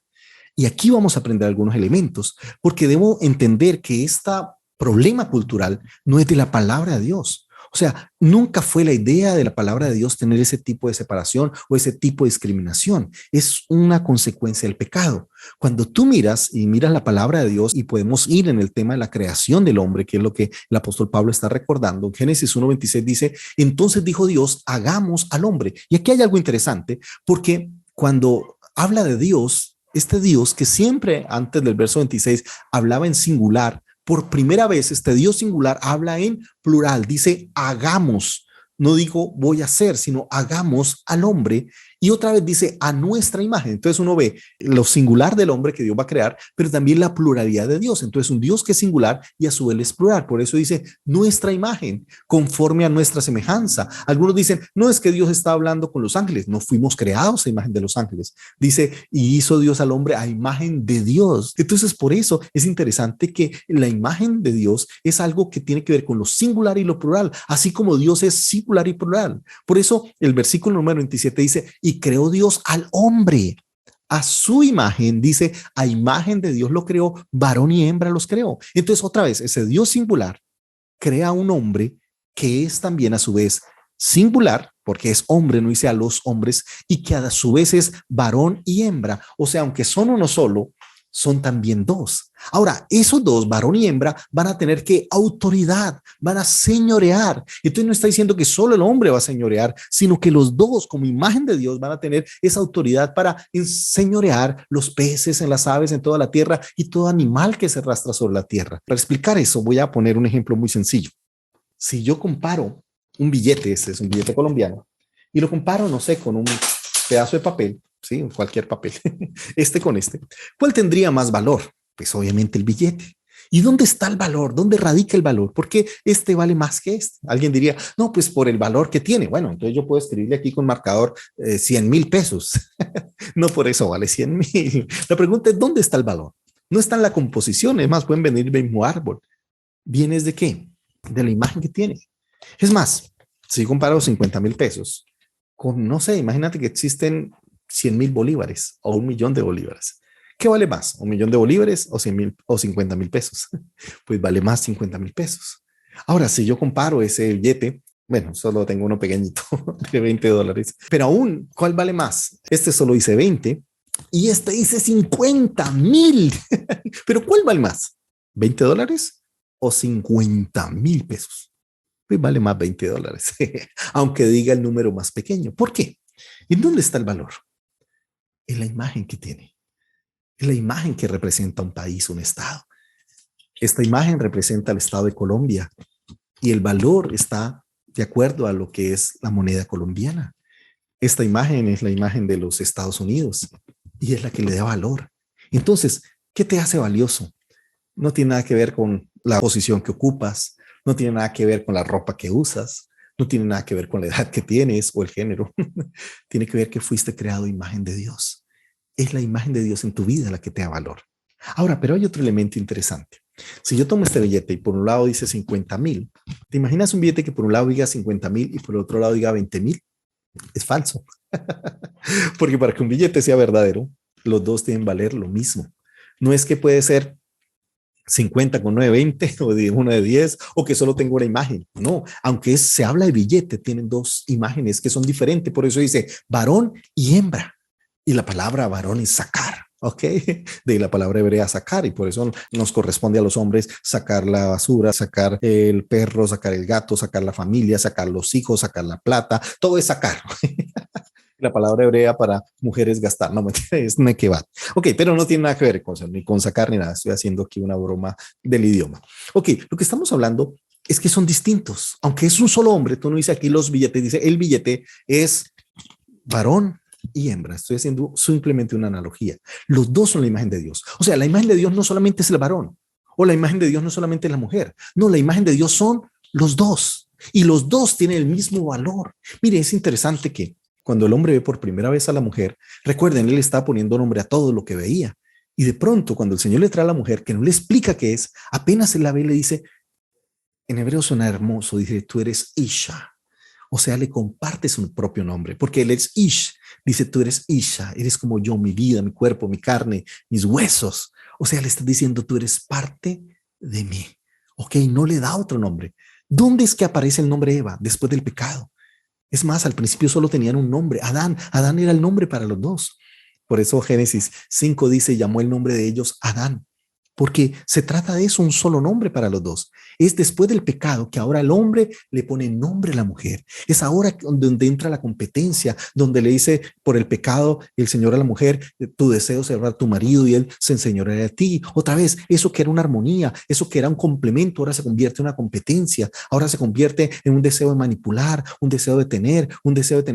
Y aquí vamos a aprender algunos elementos, porque debo entender que este problema cultural no es de la palabra de Dios. O sea, nunca fue la idea de la palabra de Dios tener ese tipo de separación o ese tipo de discriminación. Es una consecuencia del pecado. Cuando tú miras la palabra de Dios, y podemos ir en el tema de la creación del hombre, que es lo que el apóstol Pablo está recordando, en Génesis 1:26 dice, entonces dijo Dios, hagamos al hombre. Y aquí hay algo interesante, porque cuando habla de Dios, este Dios que siempre antes del verso 26 hablaba en singular, por primera vez este Dios singular habla en plural, dice hagamos. no digo voy a hacer, sino hagamos al hombre. Y otra vez dice a nuestra imagen. Entonces uno ve lo singular del hombre que Dios va a crear, pero también la pluralidad de Dios. Entonces un Dios que es singular y a su vez es plural. Por eso dice nuestra imagen, conforme a nuestra semejanza. Algunos dicen, no es que Dios está hablando con los ángeles, no fuimos creados a imagen de los ángeles. Dice, y hizo Dios al hombre a imagen de Dios. Entonces por eso es interesante que la imagen de Dios es algo que tiene que ver con lo singular y lo plural, así como Dios es singular y plural. Por eso el versículo número 27 dice, y creó Dios al hombre a su imagen, dice, a imagen de Dios lo creó, varón y hembra los creó. Entonces otra vez, ese Dios singular crea un hombre que es también a su vez singular, porque es hombre, no dice a los hombres, y que a su vez es varón y hembra. O sea, aunque son uno solo, son también dos. Ahora, esos dos, varón y hembra, van a tener que autoridad, van a señorear. Entonces no está diciendo que solo el hombre va a señorear, sino que los dos, como imagen de Dios, van a tener esa autoridad para señorear los peces, en las aves, en toda la tierra y todo animal que se arrastra sobre la tierra. Para explicar eso, voy a poner un ejemplo muy sencillo. Si yo comparo un billete, este es un billete colombiano, y lo comparo, no sé, con un pedazo de papel, sí, cualquier papel, este con este, ¿cuál tendría más valor? Pues obviamente el billete. ¿Y dónde está el valor? ¿Dónde radica el valor? ¿Por qué este vale más que este? Alguien diría, no, pues por el valor que tiene. Bueno, entonces yo puedo escribirle aquí con marcador 100,000 pesos. No por eso vale 100,000. La pregunta es, ¿dónde está el valor? No está en la composición, es más, pueden venir del mismo árbol. ¿Vienes de qué? De la imagen que tiene. Es más, si comparo 50,000 pesos con, no sé, imagínate que existen 100,000 bolívares o 1,000,000 de bolívares. ¿Qué vale más? ¿1,000,000 de bolívares o 100,000 o 50,000 pesos? Pues vale más 50,000 pesos. Ahora, si yo comparo ese billete, bueno, solo tengo uno pequeñito de $20, pero aún, ¿cuál vale más? Este solo dice 20 y este dice 50,000. Pero ¿cuál vale más? ¿$20 o 50,000 pesos? Pues vale más $20, aunque diga el número más pequeño. ¿Por qué? ¿En dónde está el valor? En la imagen que tiene, en la imagen que representa un país, un estado. Esta imagen representa el estado de Colombia y el valor está de acuerdo a lo que es la moneda colombiana. Esta imagen es la imagen de los Estados Unidos y es la que le da valor. Entonces, ¿qué te hace valioso? No tiene nada que ver con la posición que ocupas, no tiene nada que ver con la ropa que usas, no tiene nada que ver con la edad que tienes o el género. Tiene que ver que fuiste creado a imagen de Dios. Es la imagen de Dios en tu vida la que te da valor. Ahora, pero hay otro elemento interesante. Si yo tomo este billete y por un lado dice 50,000, ¿te imaginas un billete que por un lado diga 50,000 y por el otro lado diga 20,000? Es falso. Porque para que un billete sea verdadero, los dos deben valer lo mismo. No es que puede ser 50 con 920 o de una de 10 o que solo tengo una imagen. No, aunque se habla de billete, tienen dos imágenes que son diferentes. Por eso dice varón y hembra. Y la palabra varón es sacar. ¿Ok? De la palabra hebrea sacar, y por eso nos corresponde a los hombres sacar la basura, sacar el perro, sacar el gato, sacar la familia, sacar los hijos, sacar la plata, todo es sacar. La palabra hebrea para mujeres gastar, no, es nekevat. Ok, pero no tiene nada que ver con, ni con sacar ni nada, estoy haciendo aquí una broma del idioma. Ok, lo que estamos hablando es que son distintos, aunque es un solo hombre, tú no dices aquí los billetes, dice el billete es varón y hembra. Estoy haciendo simplemente una analogía. Los dos son la imagen de Dios. O sea, la imagen de Dios no solamente es el varón, o la imagen de Dios no solamente es la mujer. No, la imagen de Dios son los dos. Y los dos tienen el mismo valor. Mire, es interesante que cuando el hombre ve por primera vez a la mujer, recuerden, él está poniendo nombre a todo lo que veía. Y de pronto, cuando el Señor le trae a la mujer, que no le explica qué es, apenas él la ve, le dice, en hebreo suena hermoso, dice, tú eres Isha. O sea, le comparte su propio nombre, porque él es Ish. Dice, tú eres Isha, eres como yo, mi vida, mi cuerpo, mi carne, mis huesos. O sea, le está diciendo, tú eres parte de mí. Ok, no le da otro nombre. ¿Dónde es que aparece el nombre Eva? Después del pecado. Es más, al principio solo tenían un nombre, Adán. Adán era el nombre para los dos. Por eso Génesis 5 dice, llamó el nombre de ellos Adán, porque se trata de eso, un solo nombre para los dos. Es después del pecado que ahora el hombre le pone nombre a la mujer. Es ahora donde entra la competencia, donde le dice por el pecado el Señor a la mujer, tu deseo será a tu marido y él se enseñoreará de ti. Otra vez, eso que era una armonía, eso que era un complemento, ahora se convierte en una competencia, ahora se convierte en un deseo de manipular, un deseo de tener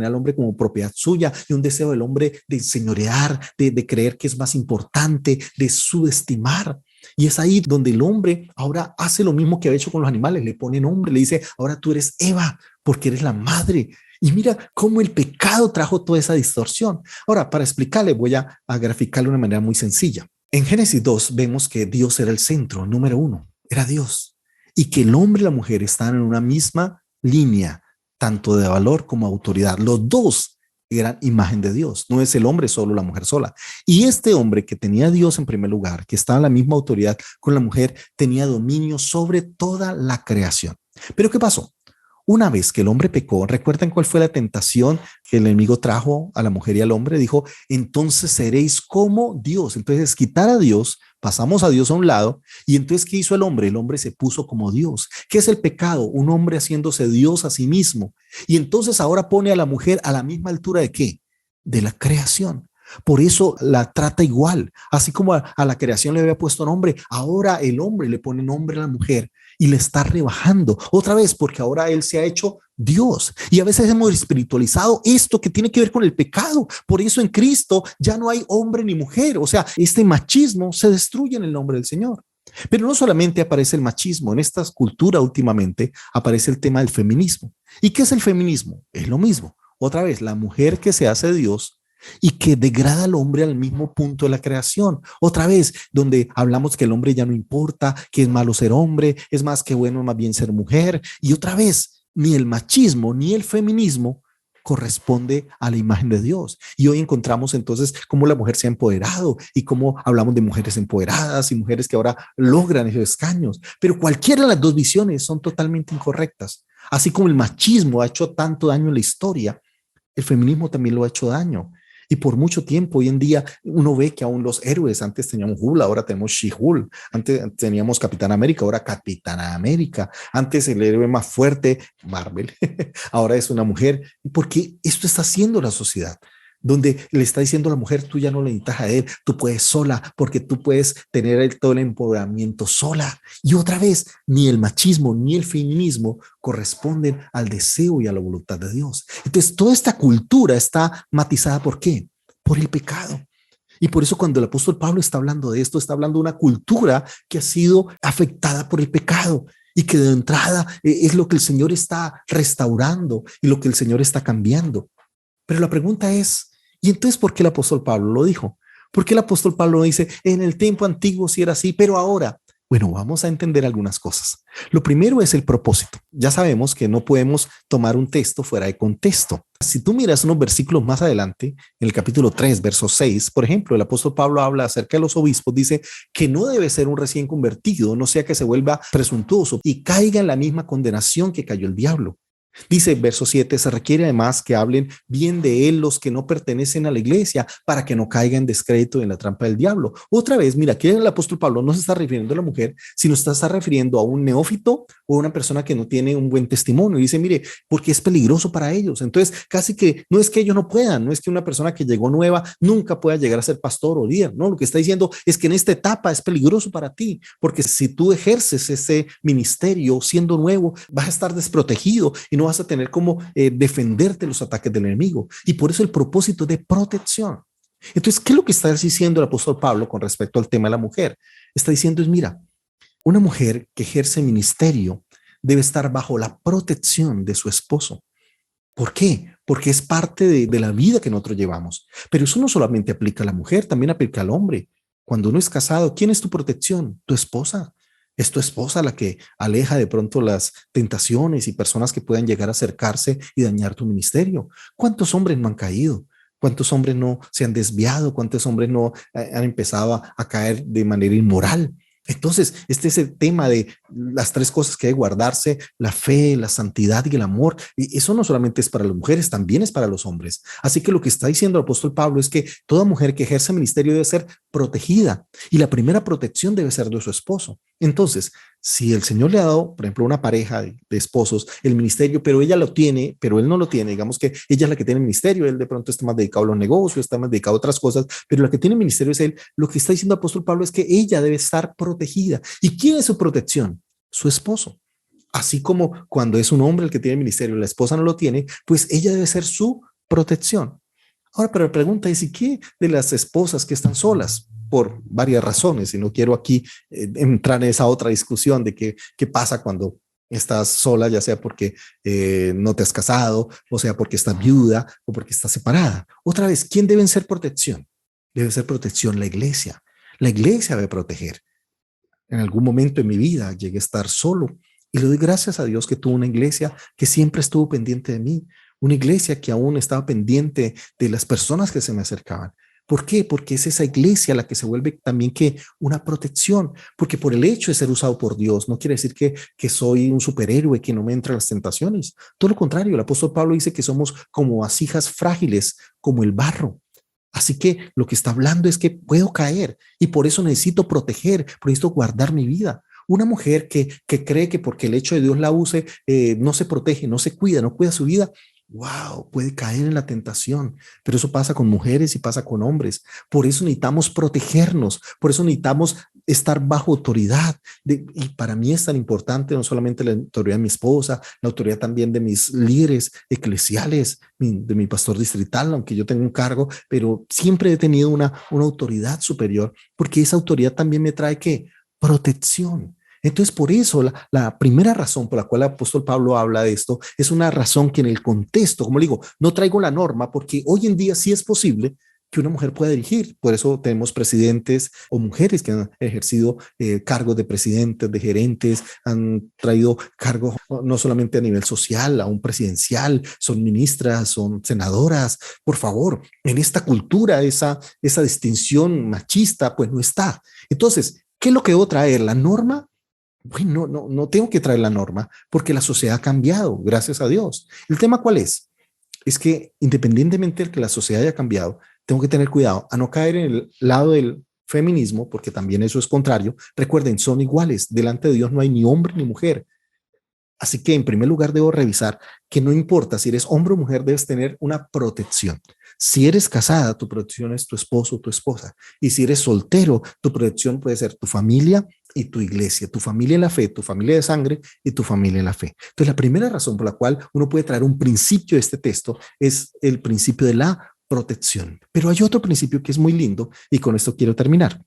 al hombre como propiedad suya y un deseo del hombre de señorear, de creer que es más importante, de subestimar. Y es ahí donde el hombre ahora hace lo mismo que había hecho con los animales, le pone nombre, le dice, ahora tú eres Eva, porque eres la madre. Y mira cómo el pecado trajo toda esa distorsión. Ahora, para explicarle, voy a graficarlo de una manera muy sencilla. En Génesis 2 vemos que Dios era el centro, número uno, era Dios. Y que el hombre y la mujer están en una misma línea, tanto de valor como autoridad. Los dos eran imagen de Dios, no es el hombre solo, la mujer sola. Y este hombre que tenía a Dios en primer lugar, que estaba en la misma autoridad con la mujer, tenía dominio sobre toda la creación. Pero ¿qué pasó? Una vez que el hombre pecó, ¿recuerdan cuál fue la tentación que el enemigo trajo a la mujer y al hombre? Dijo, entonces seréis como Dios. Entonces, quitar a Dios, pasamos a Dios a un lado, y entonces, ¿qué hizo el hombre? El hombre se puso como Dios. ¿Qué es el pecado? Un hombre haciéndose Dios a sí mismo. Y entonces ahora pone a la mujer a la misma altura de ¿qué? De la creación. Por eso la trata igual, así como a la creación le había puesto nombre, ahora el hombre le pone nombre a la mujer y le está rebajando otra vez porque ahora él se ha hecho Dios. Y a veces hemos espiritualizado esto que tiene que ver con el pecado. Por eso en Cristo ya no hay hombre ni mujer. O sea, este machismo se destruye en el nombre del Señor. Pero no solamente aparece el machismo, en esta cultura últimamente aparece el tema del feminismo. ¿Y qué es el feminismo? Es lo mismo. Otra vez, la mujer que se hace Dios y que degrada al hombre al mismo punto de la creación. Otra vez, donde hablamos que el hombre ya no importa, que es malo ser hombre, es más que bueno más bien ser mujer. Y otra vez, ni el machismo ni el feminismo corresponde a la imagen de Dios. Y hoy encontramos entonces cómo la mujer se ha empoderado y cómo hablamos de mujeres empoderadas y mujeres que ahora logran esos escaños. Pero cualquiera de las dos visiones son totalmente incorrectas. Así como el machismo ha hecho tanto daño en la historia, el feminismo también lo ha hecho daño. Y por mucho tiempo, hoy en día, uno ve que aún los héroes, antes teníamos Hulk, ahora tenemos She-Hulk, antes teníamos Capitán América, ahora Capitana América, antes el héroe más fuerte, Marvel, ahora es una mujer, porque esto está haciendo la sociedad, donde le está diciendo a la mujer, tú ya no le necesitas a él, tú puedes sola, porque tú puedes tener todo el empoderamiento sola. Y otra vez, ni el machismo ni el feminismo corresponden al deseo y a la voluntad de Dios. Entonces, toda esta cultura está matizada ¿por qué? Por el pecado. Y por eso cuando el apóstol Pablo está hablando de esto, está hablando de una cultura que ha sido afectada por el pecado y que de entrada es lo que el Señor está restaurando y lo que el Señor está cambiando. Pero la pregunta es, ¿y entonces por qué el apóstol Pablo lo dijo? ¿Por qué el apóstol Pablo dice, en el tiempo antiguo sí era así, pero ahora? Bueno, vamos a entender algunas cosas. Lo primero es el propósito. Ya sabemos que no podemos tomar un texto fuera de contexto. Si tú miras unos versículos más adelante, en el capítulo 3, verso 6, por ejemplo, el apóstol Pablo habla acerca de los obispos, dice que no debe ser un recién convertido, no sea que se vuelva presuntuoso y caiga en la misma condenación que cayó el diablo. Dice verso 7, se requiere además que hablen bien de él los que no pertenecen a la iglesia para que no caiga en descrédito en la trampa del diablo. Otra vez, mira, aquí el apóstol Pablo no se está refiriendo a la mujer, sino está refiriendo a un neófito o una persona que no tiene un buen testimonio. Y dice, mire, porque es peligroso para ellos. Entonces, casi que no es que ellos no puedan, no es que una persona que llegó nueva nunca pueda llegar a ser pastor o líder. No, lo que está diciendo es que en esta etapa es peligroso para ti, porque si tú ejerces ese ministerio siendo nuevo, vas a estar desprotegido y no vas a tener cómo defenderte de los ataques del enemigo. Y por eso el propósito de protección. Entonces, ¿qué es lo que está diciendo el apóstol Pablo con respecto al tema de la mujer? Está diciendo es, mira, una mujer que ejerce ministerio debe estar bajo la protección de su esposo. ¿Por qué? Porque es parte de la vida que nosotros llevamos. Pero eso no solamente aplica a la mujer, también aplica al hombre. Cuando uno es casado, ¿quién es tu protección? Tu esposa. Es tu esposa la que aleja de pronto las tentaciones y personas que puedan llegar a acercarse y dañar tu ministerio. ¿Cuántos hombres no han caído? ¿Cuántos hombres no se han desviado? ¿Cuántos hombres no han empezado a caer de manera inmoral? Entonces, este es el tema de las tres cosas que hay que guardarse: la fe, la santidad y el amor. Y eso no solamente es para las mujeres, también es para los hombres. Así que lo que está diciendo el apóstol Pablo es que toda mujer que ejerce ministerio debe ser protegida, y la primera protección debe ser de su esposo. Entonces, si el Señor le ha dado, por ejemplo, una pareja de esposos, el ministerio, pero ella lo tiene, pero él no lo tiene, digamos que ella es la que tiene el ministerio, él de pronto está más dedicado a los negocios, está más dedicado a otras cosas, pero la que tiene el ministerio es él. Lo que está diciendo el apóstol Pablo es que ella debe estar protegida. ¿Y quién es su protección? Su esposo. Así como cuando es un hombre el que tiene el ministerio, la esposa no lo tiene, pues ella debe ser su protección. Ahora, pero la pregunta es: ¿y qué de las esposas que están solas? Por varias razones, y no quiero aquí entrar en esa otra discusión de qué pasa cuando estás sola, ya sea porque no te has casado, o sea porque estás viuda o porque estás separada. Otra vez, ¿quién debe ser protección? Debe ser protección la iglesia. La iglesia debe proteger. En algún momento en mi vida llegué a estar solo, y le doy gracias a Dios que tuvo una iglesia que siempre estuvo pendiente de mí, una iglesia que aún estaba pendiente de las personas que se me acercaban. ¿Por qué? Porque es esa iglesia la que se vuelve también que una protección, porque por el hecho de ser usado por Dios no quiere decir que soy un superhéroe que no me entran las tentaciones. Todo lo contrario, el apóstol Pablo dice que somos como vasijas frágiles, como el barro. Así que lo que está hablando es que puedo caer, y por eso necesito proteger, por eso guardar mi vida. Una mujer que cree que porque el hecho de Dios la use, no se protege, no se cuida, no cuida su vida, wow, puede caer en la tentación. Pero eso pasa con mujeres y pasa con hombres. Por eso necesitamos protegernos, por eso necesitamos estar bajo autoridad. Y para mí es tan importante no solamente la autoridad de mi esposa, la autoridad también de mis líderes eclesiales, de mi pastor distrital, aunque yo tengo un cargo, pero siempre he tenido una autoridad superior, porque esa autoridad también me trae ¿qué? Protección. Entonces, por eso la primera razón por la cual el apóstol Pablo habla de esto es una razón que en el contexto, como le digo, no traigo la norma, porque hoy en día sí es posible que una mujer pueda dirigir. Por eso tenemos presidentes o mujeres que han ejercido cargos de presidentes, de gerentes, han traído cargos no solamente a nivel social, aún presidencial, son ministras, son senadoras. Por favor, en esta cultura esa distinción machista pues no está. Entonces, ¿qué es lo que debo traer? ¿La norma? Bueno, no tengo que traer la norma, porque la sociedad ha cambiado, gracias a Dios. ¿El tema cuál es? Es que independientemente de que la sociedad haya cambiado, tengo que tener cuidado a no caer en el lado del feminismo, porque también eso es contrario. Recuerden, son iguales. Delante de Dios no hay ni hombre ni mujer. Así que en primer lugar debo revisar que no importa si eres hombre o mujer, debes tener una protección. Si eres casada, tu protección es tu esposo o tu esposa. Y si eres soltero, tu protección puede ser tu familia y tu iglesia, tu familia en la fe, tu familia de sangre y tu familia en la fe. Entonces, la primera razón por la cual uno puede traer un principio de este texto es el principio de la protección. Pero hay otro principio que es muy lindo, y con esto quiero terminar.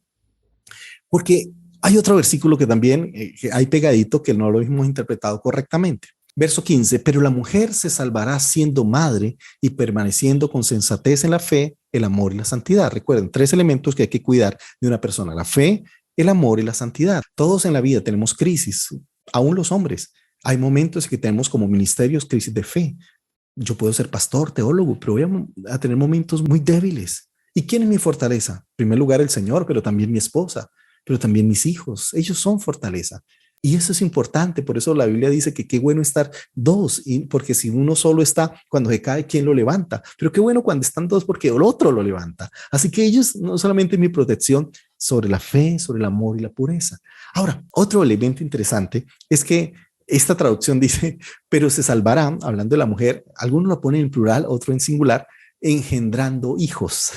Porque hay otro versículo que también que hay pegadito que no lo hemos interpretado correctamente. Verso 15: pero la mujer se salvará siendo madre y permaneciendo con sensatez en la fe, el amor y la santidad. Recuerden, tres elementos que hay que cuidar de una persona: la fe, el amor y la santidad. Todos en la vida tenemos crisis, aún los hombres. Hay momentos que tenemos como ministerios crisis de fe. Yo puedo ser pastor, teólogo, pero voy a tener momentos muy débiles. ¿Y quién es mi fortaleza? En primer lugar, el Señor, pero también mi esposa, pero también mis hijos. Ellos son fortaleza. Y eso es importante. Por eso la Biblia dice que qué bueno estar dos, porque si uno solo está, cuando se cae, ¿quién lo levanta? Pero qué bueno cuando están dos, porque el otro lo levanta. Así que ellos no solamente mi protección sobre la fe, sobre el amor y la pureza. Ahora, otro elemento interesante es que esta traducción dice, pero se salvará, hablando de la mujer, algunos lo ponen en plural, otro en singular, engendrando hijos.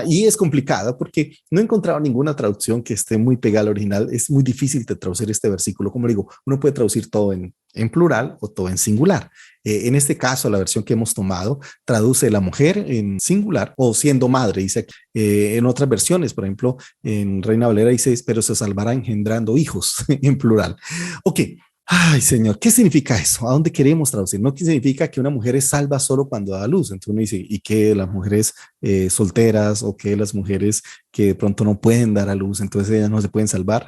Y es complicado porque no he encontrado ninguna traducción que esté muy pegada al original. Es muy difícil de traducir este versículo. Como digo, uno puede traducir todo en plural o todo en singular. En este caso, la versión que hemos tomado traduce la mujer en singular o siendo madre, dice aquí. En otras versiones, por ejemplo, en Reina Valera dice, pero se salvará engendrando hijos en plural. Ok. Ay, Señor, ¿qué significa eso? ¿A dónde queremos traducir? No significa que una mujer es salva solo cuando da luz. Entonces uno dice, ¿y qué las mujeres solteras o qué las mujeres que de pronto no pueden dar a luz, entonces ellas no se pueden salvar?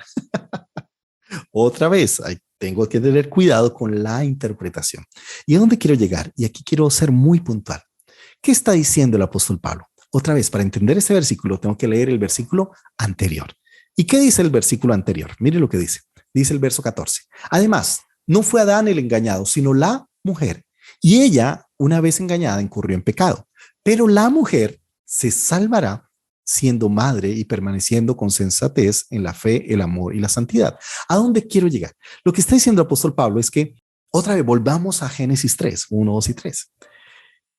Otra vez, tengo que tener cuidado con la interpretación. ¿Y a dónde quiero llegar? Y aquí quiero ser muy puntual. ¿Qué está diciendo el apóstol Pablo? Otra vez, para entender este versículo, tengo que leer el versículo anterior. ¿Y qué dice el versículo anterior? Mire lo que dice. Dice el verso 14. Además, no fue Adán el engañado, sino la mujer. Y ella, una vez engañada, incurrió en pecado. Pero la mujer se salvará siendo madre y permaneciendo con sensatez en la fe, el amor y la santidad. ¿A dónde quiero llegar? Lo que está diciendo el apóstol Pablo es que, otra vez, volvamos a Génesis 3, 1, 2 y 3.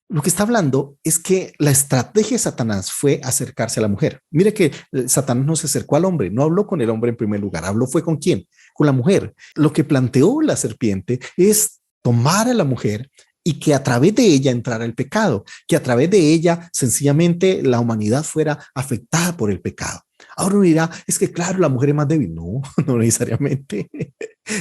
Lo que está hablando es que la estrategia de Satanás fue acercarse a la mujer. Mire que Satanás no se acercó al hombre, no habló con el hombre en primer lugar, habló fue con quién, con la mujer. Lo que planteó la serpiente es tomar a la mujer y que a través de ella entrara el pecado, que a través de ella sencillamente la humanidad fuera afectada por el pecado. Ahora uno dirá, es que claro, la mujer es más débil. No, no necesariamente.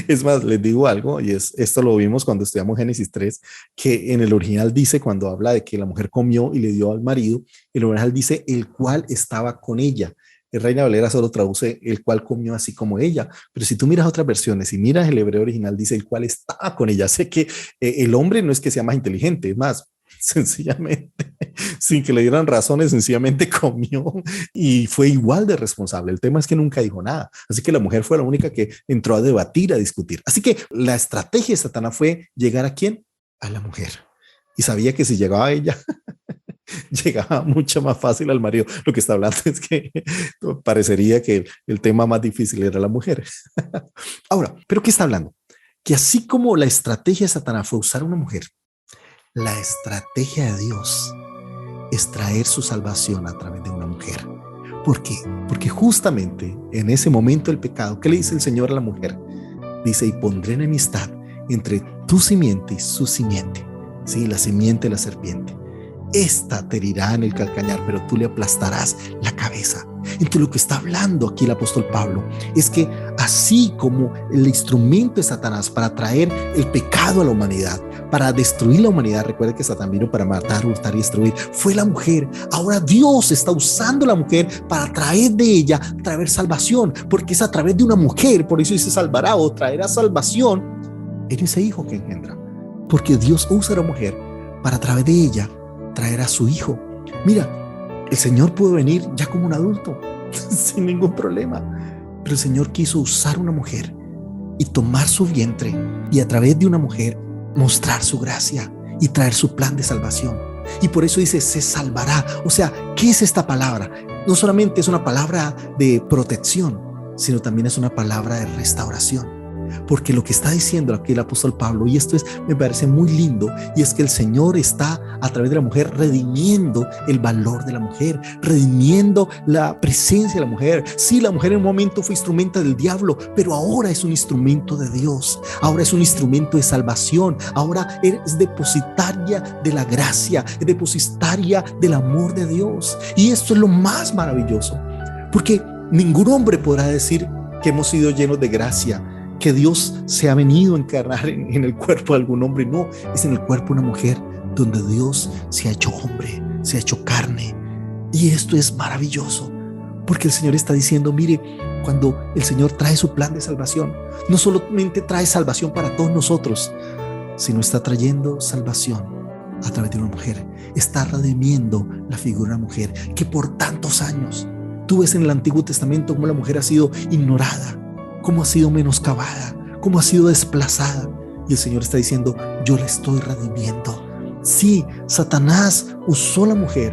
Es más, les digo algo, y esto lo vimos cuando estudiamos Génesis 3, que en el original dice, cuando habla de que la mujer comió y le dio al marido, el original dice, el cual estaba con ella. El Reina Valera solo traduce el cual comió así como ella, pero si tú miras otras versiones y miras el hebreo original, dice el cual estaba con ella. Sé que el hombre no es que sea más inteligente, es más, sencillamente, sin que le dieran razones, sencillamente comió y fue igual de responsable. El tema es que nunca dijo nada. Así que la mujer fue la única que entró a debatir, a discutir. Así que la estrategia de Satanás fue llegar ¿a quién? A la mujer. Y sabía que si llegaba a ella, llegaba mucho más fácil al marido. Lo que está hablando es que parecería que el tema más difícil era la mujer. Ahora, ¿pero qué está hablando? Que así como la estrategia de Satanás fue usar una mujer, la estrategia de Dios es traer su salvación a través de una mujer. ¿Por qué? Porque justamente en ese momento del pecado, ¿qué le dice el Señor a la mujer? Dice, y pondré enemistad entre tu simiente y su simiente. Sí, la simiente de la serpiente. Esta te herirá en el calcañar, pero tú le aplastarás la cabeza. Entonces lo que está hablando aquí el apóstol Pablo es que así como el instrumento de Satanás para traer el pecado a la humanidad, para destruir la humanidad, recuerda que Satán vino para matar, hurtar y destruir, fue la mujer. Ahora Dios está usando la mujer para traer de ella, traer salvación, porque es a través de una mujer, por eso dice salvará o traerá salvación en ese hijo que engendra, porque Dios usa a la mujer para a través de ella traer a su hijo. Mira, el Señor pudo venir ya como un adulto sin ningún problema, pero el Señor quiso usar una mujer y tomar su vientre y a través de una mujer mostrar su gracia y traer su plan de salvación. Y por eso dice se salvará. O sea, ¿qué es esta palabra? No solamente es una palabra de protección, sino también es una palabra de restauración. Porque lo que está diciendo aquí el apóstol Pablo, y esto me parece muy lindo, y es que el Señor está a través de la mujer redimiendo el valor de la mujer, redimiendo la presencia de la mujer. Sí, la mujer en un momento fue instrumento del diablo, pero ahora es un instrumento de Dios, ahora es un instrumento de salvación, ahora es depositaria de la gracia, es depositaria del amor de Dios. Y esto es lo más maravilloso, porque ningún hombre podrá decir que hemos sido llenos de gracia, que Dios se ha venido a encarnar en el cuerpo de algún hombre. No, es en el cuerpo de una mujer donde Dios se ha hecho hombre, se ha hecho carne. Y esto es maravilloso, porque el Señor está diciendo, mire, cuando el Señor trae su plan de salvación, no solamente trae salvación para todos nosotros, sino está trayendo salvación a través de una mujer. Está redimiendo la figura de una mujer que por tantos años, tú ves en el Antiguo Testamento cómo la mujer ha sido ignorada, cómo ha sido menoscabada, cómo ha sido desplazada. Y el Señor está diciendo, yo la estoy redimiendo. Sí, Satanás usó a la mujer.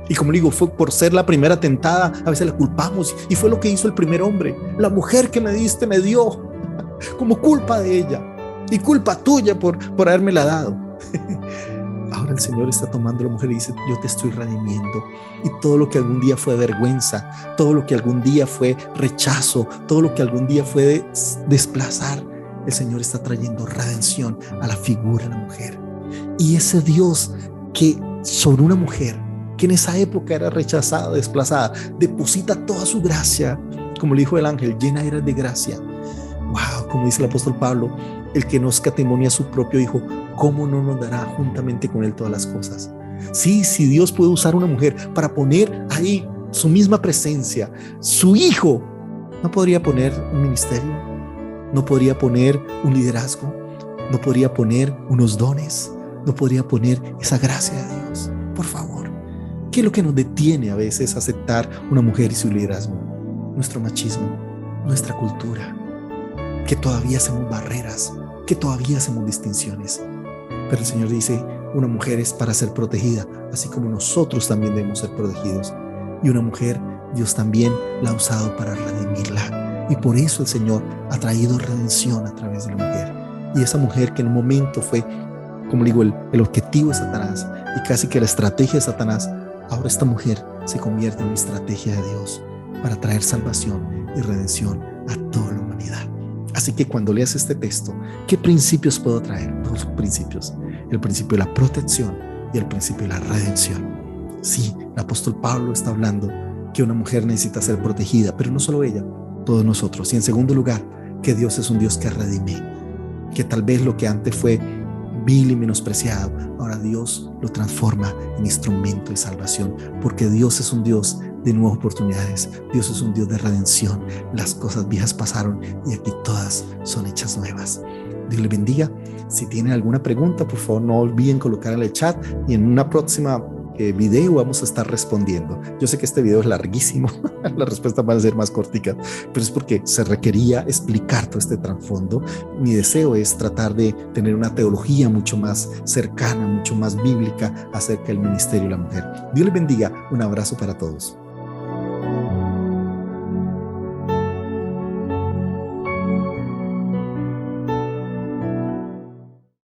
Y como digo, fue por ser la primera tentada, a veces la culpamos. Y fue lo que hizo el primer hombre. La mujer que me diste me dio, como culpa de ella. Y culpa tuya por habérmela dado. Ahora el Señor está tomando a la mujer y dice, yo te estoy redimiendo. Y todo lo que algún día fue vergüenza, todo lo que algún día fue rechazo, todo lo que algún día fue desplazar, el Señor está trayendo redención a la figura de la mujer. Y ese Dios que sobre una mujer que en esa época era rechazada, desplazada, deposita toda su gracia, como le dijo el ángel, llena eres de gracia. Wow, como dice el apóstol Pablo, el que no escatimó a su propio hijo, ¿cómo no nos dará juntamente con él todas las cosas? Sí, si Dios puede usar una mujer para poner ahí su misma presencia, su hijo, ¿no podría poner un ministerio? ¿No podría poner un liderazgo? ¿No podría poner unos dones? ¿No podría poner esa gracia de Dios? Por favor, ¿qué es lo que nos detiene a veces a aceptar una mujer y su liderazgo? nuestro machismo, nuestra cultura, que todavía hacemos barreras, que todavía hacemos distinciones. Pero el Señor dice, una mujer es para ser protegida, así como nosotros también debemos ser protegidos. Y una mujer, Dios también la ha usado para redimirla. Y por eso el Señor ha traído redención a través de la mujer. Y esa mujer que en un momento fue, como digo, el objetivo de Satanás y casi que la estrategia de Satanás, ahora esta mujer se convierte en una estrategia de Dios para traer salvación y redención a toda la humanidad. Así que cuando leas este texto, ¿qué principios puedo traer? Dos principios: el principio de la protección y el principio de la redención. Sí, el apóstol Pablo está hablando que una mujer necesita ser protegida, pero no solo ella, todos nosotros. Y en segundo lugar, que Dios es un Dios que redime, que tal vez lo que antes fue vil y menospreciado, ahora Dios lo transforma en instrumento de salvación, porque Dios es un Dios de nuevas oportunidades. Dios es un Dios de redención. Las cosas viejas pasaron y aquí todas son hechas nuevas. Dios les bendiga. Si tienen alguna pregunta, por favor no olviden colocar en el chat y en una próxima video vamos a estar respondiendo. Yo sé que este video es larguísimo, las respuestas van a ser más corticas, pero es porque se requería explicar todo este trasfondo. Mi deseo es tratar de tener una teología mucho más cercana, mucho más bíblica acerca del ministerio de la mujer. Dios les bendiga. Un abrazo para todos.